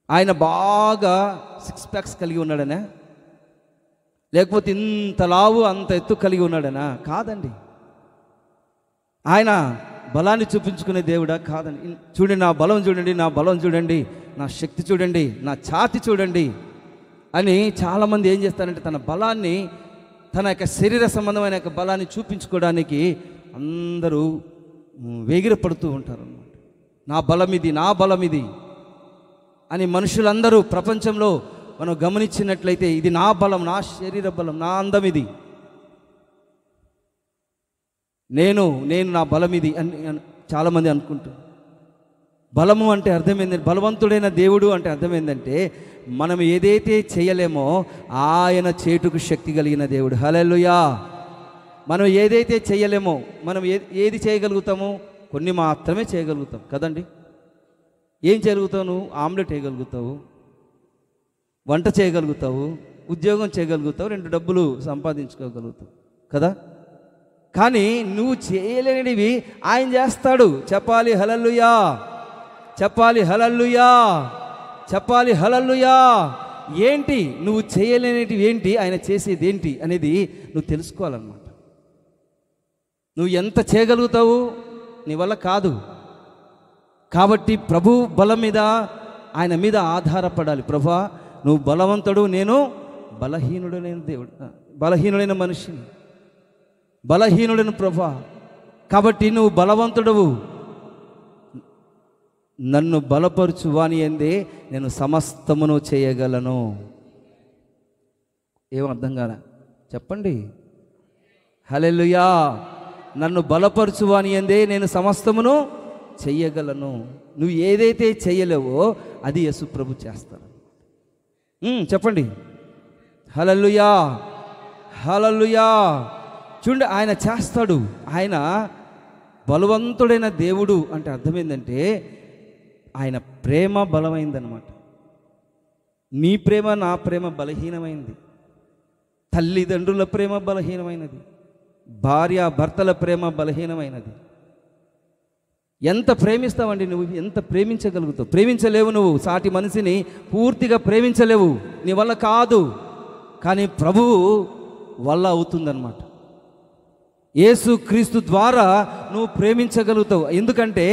ఆయన బాగా 6 ప్యాక్స్ కలిగి ఉన్నాడనా, లేకపోతే ఇంత లావు అంత ఎత్తు కలిగి ఉన్నాడనా? కాదండి. ఆయన బలాన్ని చూపించుకునే దేవుడా? కాదండి. చూడండి, నా బలం చూడండి, నా బలం చూడండి, నా శక్తి చూడండి, నా ఛాతి చూడండి అని చాలామంది ఏం చేస్తారంటే తన బలాన్ని, తన యొక్క శరీర సంబంధమైన యొక్క బలాన్ని చూపించుకోవడానికి అందరూ వేగిరపడుతూ ఉంటారు అన్నమాట. నా బలం ఇది, నా బలం ఇది అని మనుషులందరూ ప్రపంచంలో మనం గమనించినట్లయితే ఇది నా బలం, నా శరీర బలం, నా అందం ఇది, నేను నా బలం ఇది అని చాలామంది అనుకుంటారు. బలము అంటే అర్థమైందంటే, బలవంతుడైన దేవుడు అంటే అర్థమైందంటే మనం ఏదైతే చేయలేమో ఆయన చేటుకు శక్తి కలిగిన దేవుడు. హల్లెలూయా. మనం ఏదైతే చేయలేమో, మనం ఏది చేయగలుగుతామో కొన్ని మాత్రమే చేయగలుగుతాం కదండి. ఏం చేయగలుగుతావు? నువ్వు ఆమ్లెట్ వేయగలుగుతావు, వంట చేయగలుగుతావు, ఉద్యోగం చేయగలుగుతావు, 2 డబ్బులు సంపాదించుకోగలుగుతావు కదా. కానీ నువ్వు చేయలేనివి ఆయన చేస్తాడు. చెప్పాలి హల్లెలూయా, చెప్పాలి హల్లెలూయా, చెప్పాలి హల్లెలూయా. ఏంటి నువ్వు చేయలేనివి ఏంటి, ఆయన చేసేది ఏంటి అనేది నువ్వు తెలుసుకోవాలన్నమాట. నువ్వు ఎంత చేయగలుగుతావు నీ వల్ల కాదు. కాబట్టి ప్రభు బలం మీద, ఆయన మీద ఆధారపడాలి. ప్రభా నువ్వు బలవంతుడు, నేను బలహీనుడైన దేవుడు, బలహీనుడైన మనిషిని, బలహీనుడైన ప్రభా. కాబట్టి నువ్వు బలవంతుడవు, నన్ను బలపరుచు వాని యందే నేను సమస్తమును చేయగలను. ఏం అర్థం కాదా? చెప్పండి హల్లెలూయా. నన్ను బలపరుచు వాని యందే నేను సమస్తమును చెయ్యగలను. నువ్వు ఏదైతే చెయ్యలేవో అది యేసు ప్రభు చేస్తాడు. చెప్పండి హల్లెలూయా, హల్లెలూయా. చూడండి, ఆయన చేస్తాడు. ఆయన బలవంతుడైన దేవుడు అంటే అర్థమైందంటే ఆయన ప్రేమ బలమైందనమాట. నీ ప్రేమ, నా ప్రేమ బలహీనమైంది. తల్లిదండ్రుల ప్రేమ బలహీనమైనది, భార్య భర్తల ప్రేమ బలహీనమైనది. ఎంత ప్రేమిస్తావండి నువ్వు? ఎంత ప్రేమించగలుగుతావు? ప్రేమించలేవు నువ్వు. సాటి మనిషిని పూర్తిగా ప్రేమించలేవు, నీ వల్ల కాదు. కానీ ప్రభువు వల్ల అవుతుందన్నమాట. యేసు క్రీస్తు ద్వారా నువ్వు ప్రేమించగలుగుతావు. ఎందుకంటే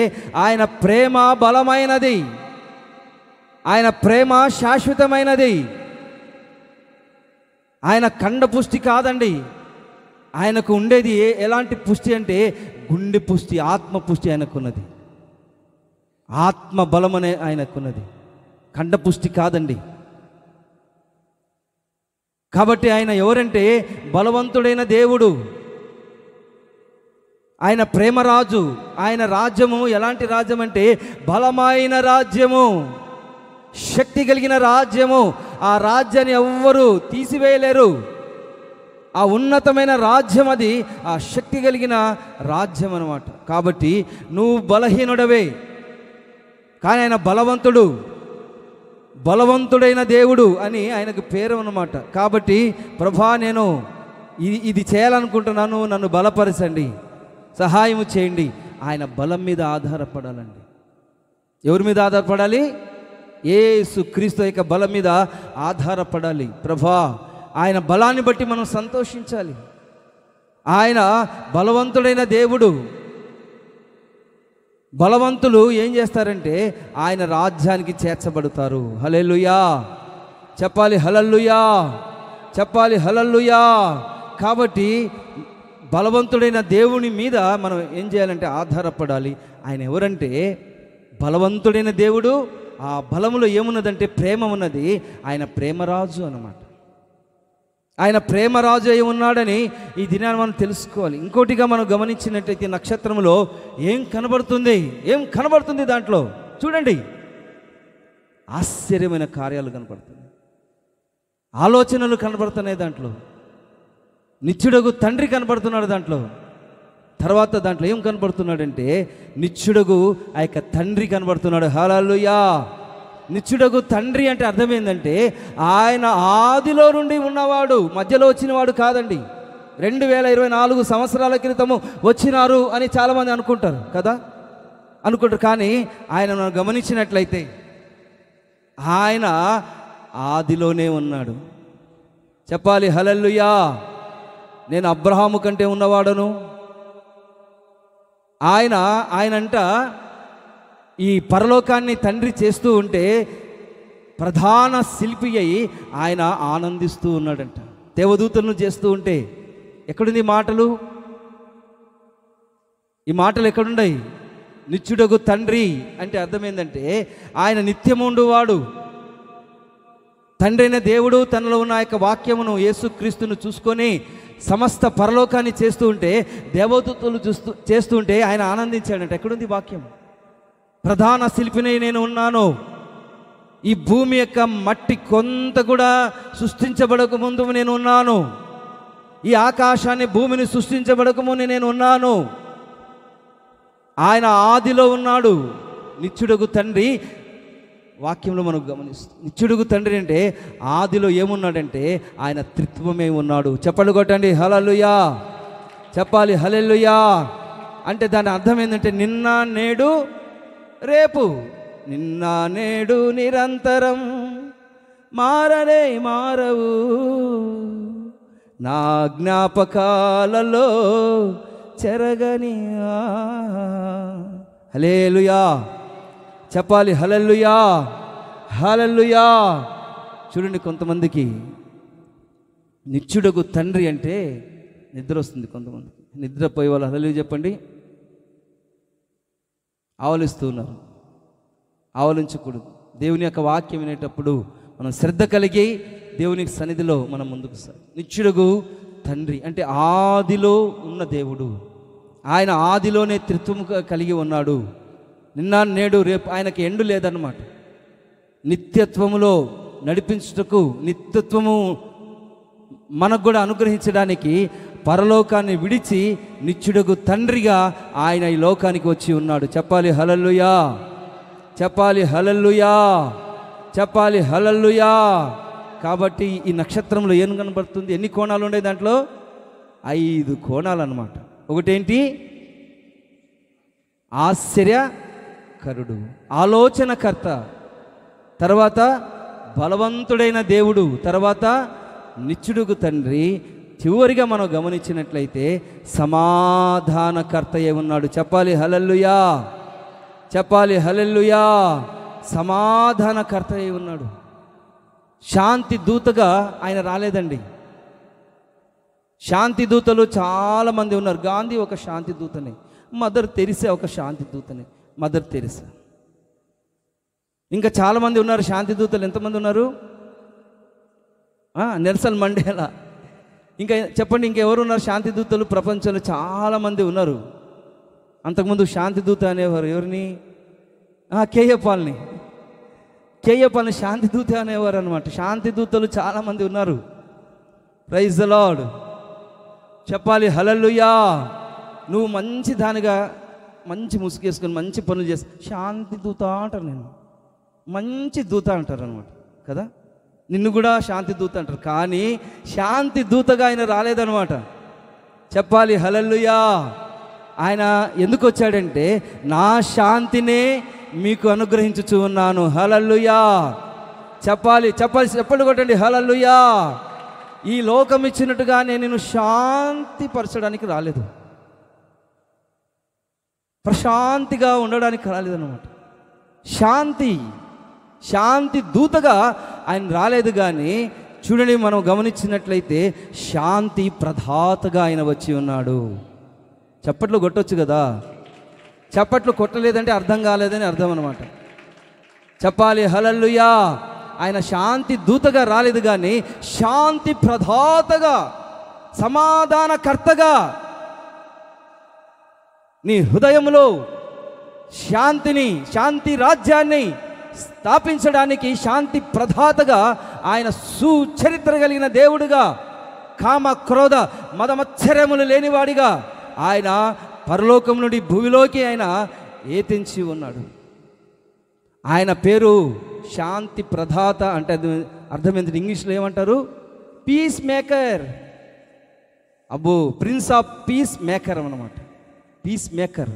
ఆయన ప్రేమ బలమైనది, ఆయన ప్రేమ శాశ్వతమైనది. ఆయన కండ పుష్టి కాదండి. ఆయనకు ఉండేది ఎలాంటి పుష్టి అంటే గుండె పుష్టి, ఆత్మ పుష్టి ఆయనకున్నది. ఆత్మ బలమనే ఆయనకున్నది, కండ పుష్టి కాదండి. కాబట్టి ఆయన ఎవరంటే బలవంతుడైన దేవుడు, ఆయన ప్రేమరాజు. ఆయన రాజ్యము ఎలాంటి రాజ్యం అంటే బలమైన రాజ్యము, శక్తి కలిగిన రాజ్యము. ఆ రాజ్యాన్ని ఎవ్వరూ తీసివేయలేరు. ఆ ఉన్నతమైన రాజ్యం అది, ఆ శక్తి కలిగిన రాజ్యం అన్నమాట. కాబట్టి నువ్వు బలహీనుడవే, కానీ ఆయన బలవంతుడు, బలవంతుడైన దేవుడు అని ఆయనకు పేరు అన్నమాట. కాబట్టి ప్రభా, నేను ఇది చేయాలనుకుంటున్నాను, నన్ను బలపరచండి, సహాయం చేయండి. ఆయన బలం మీద ఆధారపడాలండి. ఎవరి మీద ఆధారపడాలి? యేసు క్రీస్తు యొక్క బలం మీద ఆధారపడాలి. ప్రభా, ఆయన బలాన్ని బట్టి మనం సంతోషించాలి. ఆయన బలవంతుడైన దేవుడు. బలవంతులు ఏం చేస్తారంటే ఆయన రాజ్యానికి చేర్చబడతారు. హల్లెలూయా చెప్పాలి, హల్లెలూయా చెప్పాలి, హల్లెలూయా. కాబట్టి బలవంతుడైన దేవుని మీద మనం ఏం చేయాలంటే ఆధారపడాలి. ఆయన ఎవరంటే బలవంతుడైన దేవుడు. ఆ బలములో ఏమున్నదంటే ప్రేమ ఉన్నది. ఆయన ప్రేమరాజు అన్నమాట. ఆయన ప్రేమరాజు అయి ఉన్నాడని ఈ దినాన్ని మనం తెలుసుకోవాలి. ఇంకోటిగా మనం గమనించినట్లయితే నక్షత్రంలో ఏం కనబడుతుంది? ఏం కనబడుతుంది? దాంట్లో చూడండి, ఆశ్చర్యమైన కార్యాలు కనబడుతున్నాయి, ఆలోచనలు కనబడుతున్నాయి. దాంట్లో నిత్యుడగు తండ్రి కనబడుతున్నాడు. తర్వాత దాంట్లో ఏం కనబడుతున్నాడంటే నిత్యుడగు ఆ యొక్క తండ్రి కనబడుతున్నాడు. హల్లెలూయా. నిత్యుడగు తండ్రి అంటే అర్థం ఏంటంటే ఆయన ఆదిలో నుండి ఉన్నవాడు, మధ్యలో వచ్చినవాడు కాదండి. 2024 సంవత్సరాల క్రితము వచ్చినారు అని చాలామంది అనుకుంటారు కదా, అనుకుంటారు. కానీ ఆయన మనం గమనించినట్లయితే ఆయన ఆదిలోనే ఉన్నాడు. చెప్పాలి, హల్లెలూయా. నేను అబ్రహాము కంటే ఉన్నవాడను. ఆయనంట ఈ పరలోకాన్ని తండ్రి చేస్తూ ఉంటే ప్రధాన శిల్పి అయి ఆయన ఆనందిస్తూ ఉన్నాడంట. దేవదూతలను చేస్తూ ఉంటే ఎక్కడుంది మాటలు? ఈ మాటలు ఎక్కడున్నాయి? నిత్యుడగు తండ్రి అంటే అర్థం ఏంటంటే ఆయన నిత్యముండువాడు. తండ్రి అయిన దేవుడు తనలో ఉన్న యొక్క వాక్యమును, యేసుక్రీస్తును చూసుకొని సమస్త పరలోకాన్ని చేస్తూ ఉంటే, దేవదూతలు చేస్తూ ఉంటే ఆయన ఆనందించాడంట. ఎక్కడుంది వాక్యం? ప్రధాన శిల్పిని నేను ఉన్నాను. ఈ భూమి యొక్క మట్టి కొంత కూడా సృష్టించబడక ముందు నేను ఉన్నాను. ఈ ఆకాశాన్ని, భూమిని సృష్టించబడక ముందు నేను ఉన్నాను. ఆయన ఆదిలో ఉన్నాడు. నిత్యుడగు తండ్రి వాక్యంలో మనం గమనిస్తాం. నిత్యుడుగు తండ్రి అంటే ఆదిలో ఏమున్నాడంటే ఆయన త్రిత్వమే ఉన్నాడు. చెప్పండి, కొట్టండి, హల్లెలూయా చెప్పాలి, హల్లెలూయా. అంటే దాని అర్థం ఏంటంటే నిన్న, నేడు, రేపు. నిన్న, నేడు నిరంతరం, మారనే మారవు, నా జ్ఞాపకాలలో చెరగని. హల్లెలూయా చెప్పాలి, హల్లెలూయా హల్లెలూయా. చూడండి, కొంతమందికి నిత్యుడగు తండ్రి అంటే నిద్ర వస్తుంది. కొంతమందికి నిద్రపోయే వాళ్ళు హల్లెలూయా చెప్పండి. ఆవలిస్తూ ఉన్నారు. ఆవలించకూడదు. దేవుని యొక్క వాక్యం వినేటప్పుడు మనం శ్రద్ధ కలిగి దేవుని సన్నిధిలో మనం ముందుకు సాగు. నిత్యుడగు తండ్రి అంటే ఆదిలో ఉన్న దేవుడు. ఆయన ఆదిలోనే త్రిత్వము కలిగి ఉన్నాడు. నిన్న, నేడు, రేపు. ఆయనకి ఎండు లేదన్నమాట. నిత్యత్వములో నడిపించుటకు, నిత్యత్వము మనకు కూడా అనుగ్రహించడానికి పరలోకాన్ని విడిచి నిత్యుడగు తండ్రిగా ఆయన ఈ లోకానికి వచ్చి ఉన్నాడు. చెప్పాలి, హల్లెలూయా చెప్పాలి, హల్లెలూయా చెప్పాలి, హల్లెలూయా. కాబట్టి ఈ నక్షత్రంలో ఏం కనబడుతుంది? ఎన్ని కోణాలు ఉన్నాయి దాంట్లో? 5 కోణాలు అన్నమాట. ఒకటేంటి? ఆశ్చర్యకరుడు, ఆలోచనకర్త, తర్వాత బలవంతుడైన దేవుడు, తర్వాత నిత్యుడుగు తండ్రి, చివరిగా మనం గమనించినట్లయితే సమాధానకర్త ఉన్నాడు. చెప్పాలి హల్లెలూయా, చెప్పాలి హల్లెలూయా. సమాధానకర్త ఉన్నాడు. శాంతి దూతగా ఆయన రాలేదండి. శాంతి దూతలు చాలామంది ఉన్నారు. గాంధీ ఒక శాంతి దూతనే, మదర్ తెరిసా ఒక శాంతి దూతనే, మదర్ తెరిసా. ఇంకా చాలామంది ఉన్నారు శాంతి దూతలు. ఎంతమంది ఉన్నారు? Nelson Mandela. ఇంకా చెప్పండి, ఇంకెవరు ఉన్నారు శాంతి దూతలు? ప్రపంచంలో చాలామంది ఉన్నారు. అంతకుముందు శాంతి దూత అనేవారు ఎవరిని? కేఏ పాల్ని శాంతి దూత అనేవారు అనమాట. శాంతి దూతలు చాలామంది ఉన్నారు. Praise the Lord. చెప్పాలి హల్లెలూయా. నువ్వు మంచి దానిగా మంచి ముసుగేసుకొని మంచి పనులు చేసి శాంతి దూత అంటారు. నేను మంచి దూత అంటారు అనమాట కదా. నిన్ను కూడా శాంతి దూత అంటారు, కానీ శాంతి దూతగా ఆయన రాలేదనమాట. చెప్పాలి హల్లెలూయా. ఆయన ఎందుకు వచ్చాడంటే, నా శాంతినే మీకు అనుగ్రహించుచు ఉన్నాను. హల్లెలూయా. చెప్పాలి చెప్పండి కొట్టండి హల్లెలూయా. ఈ లోకం ఇచ్చినట్టుగా నేను శాంతి పరచడానికి రాలేదు, ప్రశాంతిగా ఉండడానికి రాలేదన్నమాట. శాంతి దూతగా ఆయన రాలేదు. కానీ చూడండి, మనం గమనించినట్లయితే శాంతి ప్రదాతగా ఆయన వచ్చి ఉన్నాడు. చప్పట్లు కొట్టొచ్చు కదా. చప్పట్లు కొట్టలేదంటే అర్థం కాలేదని అర్థం అన్నమాట. చెప్పాలి హల్లెలూయా. ఆయన శాంతి దూతగా రాలేదు, కానీ శాంతి ప్రదాతగా, సమాధానకర్తగా, నీ హృదయంలో శాంతి రాజ్యాన్ని స్థాపించడానికి శాంతి ప్రదాతగా, ఆయన సుచరిత్ర కలిగిన దేవుడుగా, కామ క్రోధ మదమచ్చర్యములు లేనివాడిగా ఆయన పరలోకం నుండి భూమిలోకి ఆయన ఏతించి ఉన్నాడు. ఆయన పేరు శాంతి ప్రదాత. అంటే అర్థం ఏంటంటే ఇంగ్లీష్లో ఏమంటారు? Piece maker. అబ్బో, ప్రిన్స్ ఆఫ్ పీస్ మేకర్ అన్నమాట. పీస్ మేకర్,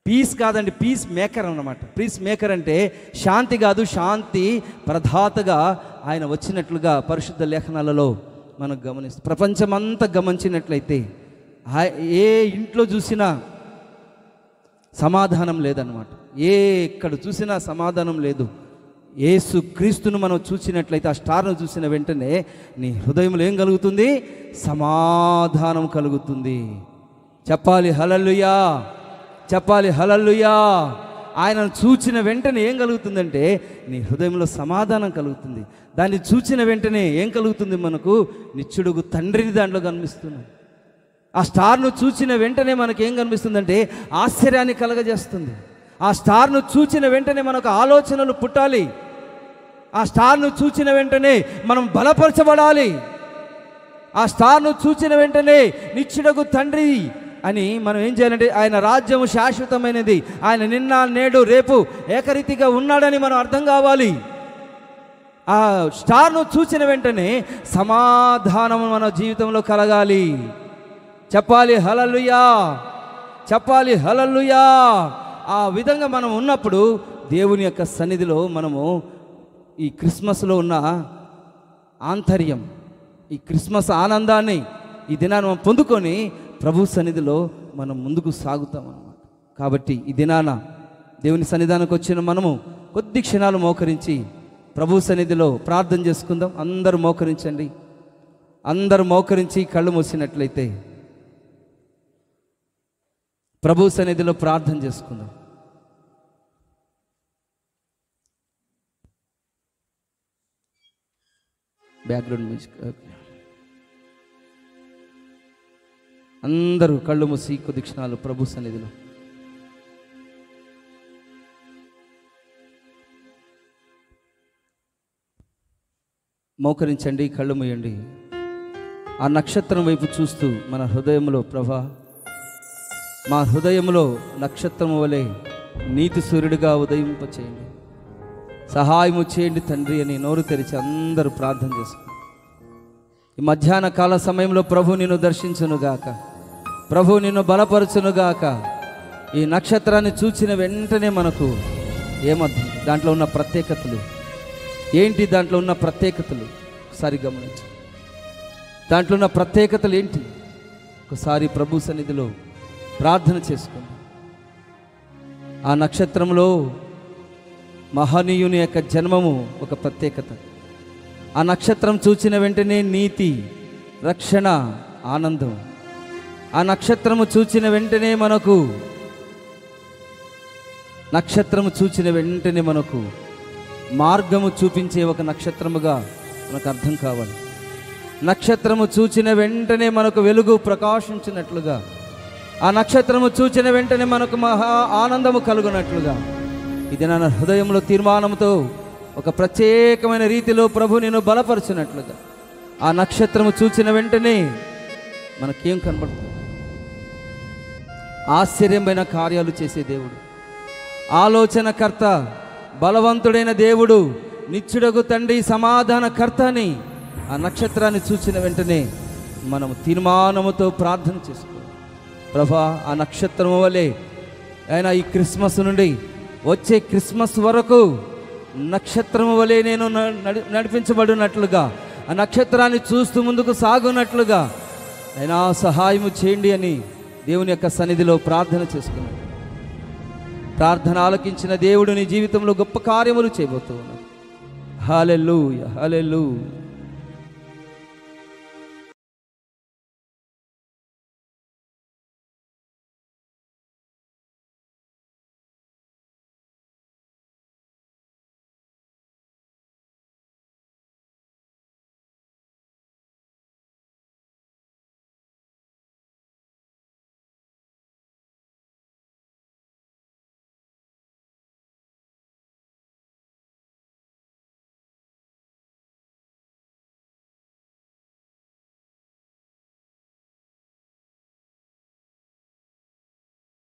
పీస్ కాదండి, పీస్ మేకర్ అన్నమాట. పీస్ మేకర్ అంటే శాంతి కాదు, శాంతి ప్రదాతగా ఆయన వచ్చినట్లుగా పరిశుద్ధ లేఖనాలలో మనం గమనిస్తాం. ప్రపంచమంతా గమనించినట్లయితే ఏ ఇంట్లో చూసినా సమాధానం లేదన్నమాట. ఎక్కడ చూసినా సమాధానం లేదు. యేసు క్రీస్తును మనం చూసినట్లయితే, ఆ స్టార్ను చూసిన వెంటనే నీ హృదయంలో ఏం కలుగుతుంది? సమాధానం కలుగుతుంది. చెప్పాలి హల్లెలూయా, చెప్పాలి హల్లెలూయా. ఆయనను చూచిన వెంటనే ఏం కలుగుతుందంటే నీ హృదయంలో సమాధానం కలుగుతుంది. దాన్ని చూచిన వెంటనే ఏం కలుగుతుంది? మనకు నిత్యుడుగు తండ్రిని దాంట్లో కనిపిస్తున్నాం. ఆ స్టార్ను చూచిన వెంటనే మనకు ఏం కనిపిస్తుందంటే ఆశ్చర్యాన్ని కలగజేస్తుంది. ఆ స్టార్ను చూచిన వెంటనే మనకు ఆలోచనలు పుట్టాలి. ఆ స్టార్ను చూచిన వెంటనే మనం బలపరచబడాలి. ఆ స్టార్ను చూచిన వెంటనే నిత్యుడగు తండ్రి అని మనం ఏం చేయాలంటే, ఆయన రాజ్యము శాశ్వతమైనది, ఆయన నిన్న నేడు రేపు ఏకరీతిగా ఉన్నాడని మనం అర్థం కావాలి. ఆ స్టార్ను చూసిన వెంటనే సమాధానం మన జీవితంలో కలగాలి. చెప్పాలి హల్లెలూయా, చెప్పాలి హల్లెలూయా. ఆ విధంగా మనం ఉన్నప్పుడు దేవుని యొక్క సన్నిధిలో మనము ఈ క్రిస్మస్లో ఉన్న ఆంతర్యం, ఈ క్రిస్మస్ ఆనందాన్ని ఈ దినాన్ని మనం పొందుకొని ప్రభు సన్నిధిలో మనం ముందుకు సాగుతాం అన్నమాట. కాబట్టి ఈ దినాన దేవుని సన్నిధానానికి వచ్చిన మనము కొద్ది క్షణాలు మోకరించి ప్రభు సన్నిధిలో ప్రార్థన చేసుకుందాం. అందరూ మోకరించండి. అందరూ మోకరించి కళ్ళు మూసినట్లయితే ప్రభు సన్నిధిలో ప్రార్థన చేసుకుందాం. Background music. అందరూ కళ్ళు మూసి కొద్ది క్షణాలు ప్రభు సన్నిధిలో మోకరించండి, కళ్ళు మూయండి. ఆ నక్షత్రం వైపు చూస్తూ మన హృదయంలో, ప్రభా మా హృదయంలో నక్షత్రం వలె నీతి సూర్యుడిగా ఉదయింపచేయండి, సహాయము చేయండి తండ్రి అని నోరు తెరిచి అందరూ ప్రార్థన చేసుకోండి. ఈ మధ్యాహ్న కాల సమయంలో ప్రభు నిన్ను దర్శించునుగాక, ప్రభు నిన్ను బలపరచునుగాక, ఈ నక్షత్రాన్ని చూసిన వెంటనే మనకు ఏమర్థం, దాంట్లో ఉన్న ప్రత్యేకతలు ఏంటి, దాంట్లో ఉన్న ప్రత్యేకతలు ఒకసారి గమనించు. దాంట్లో ఉన్న ప్రత్యేకతలు ఏంటి? ఒకసారి ప్రభు సన్నిధిలో ప్రార్థన చేసుకోండి. ఆ నక్షత్రంలో మహనీయుని యొక్క జన్మము ఒక ప్రత్యేకత. ఆ నక్షత్రం చూచిన వెంటనే నీతి, రక్షణ, ఆనందం. ఆ నక్షత్రము చూచిన వెంటనే మనకు మార్గము చూపించే ఒక నక్షత్రముగా మనకు అర్థం కావాలి. నక్షత్రము చూచిన వెంటనే మనకు వెలుగు ప్రకాశించినట్లుగా, ఆ నక్షత్రము చూచిన వెంటనే మనకు మహా ఆనందము కలుగునట్లుగా, ఇది నా హృదయంలో తీర్మానంతో ఒక ప్రత్యేకమైన రీతిలో ప్రభు నేను బలపరచినట్లుగా, ఆ నక్షత్రము చూచిన వెంటనే మనకేం కనబడుతుంది? ఆశ్చర్యమైన కార్యాలు చేసే దేవుడు, ఆలోచనకర్త, బలవంతుడైన దేవుడు, నిత్యుడగు తండ్రి, సమాధానకర్త అని ఆ నక్షత్రాన్ని చూసిన వెంటనే మనము తీర్మానముతో ప్రార్థన చేసుకోవాలి. ప్రభా, ఆ నక్షత్రము వలె ఆయన ఈ క్రిస్మస్ నుండి వచ్చే క్రిస్మస్ వరకు నక్షత్రము వలె నేను నడిపించబడినట్లుగా, ఆ నక్షత్రాన్ని చూస్తూ ముందుకు సాగునట్లుగా ఆయన సహాయము చేయండి అని దేవుని యొక్క సన్నిధిలో ప్రార్థన చేసుకున్నాడు. ప్రార్థన ఆలకించిన దేవుడు నీ జీవితంలో గొప్ప కార్యములు చేయబోతూ ఉన్నాడు. హల్లెలూయా, హల్లెలూయా.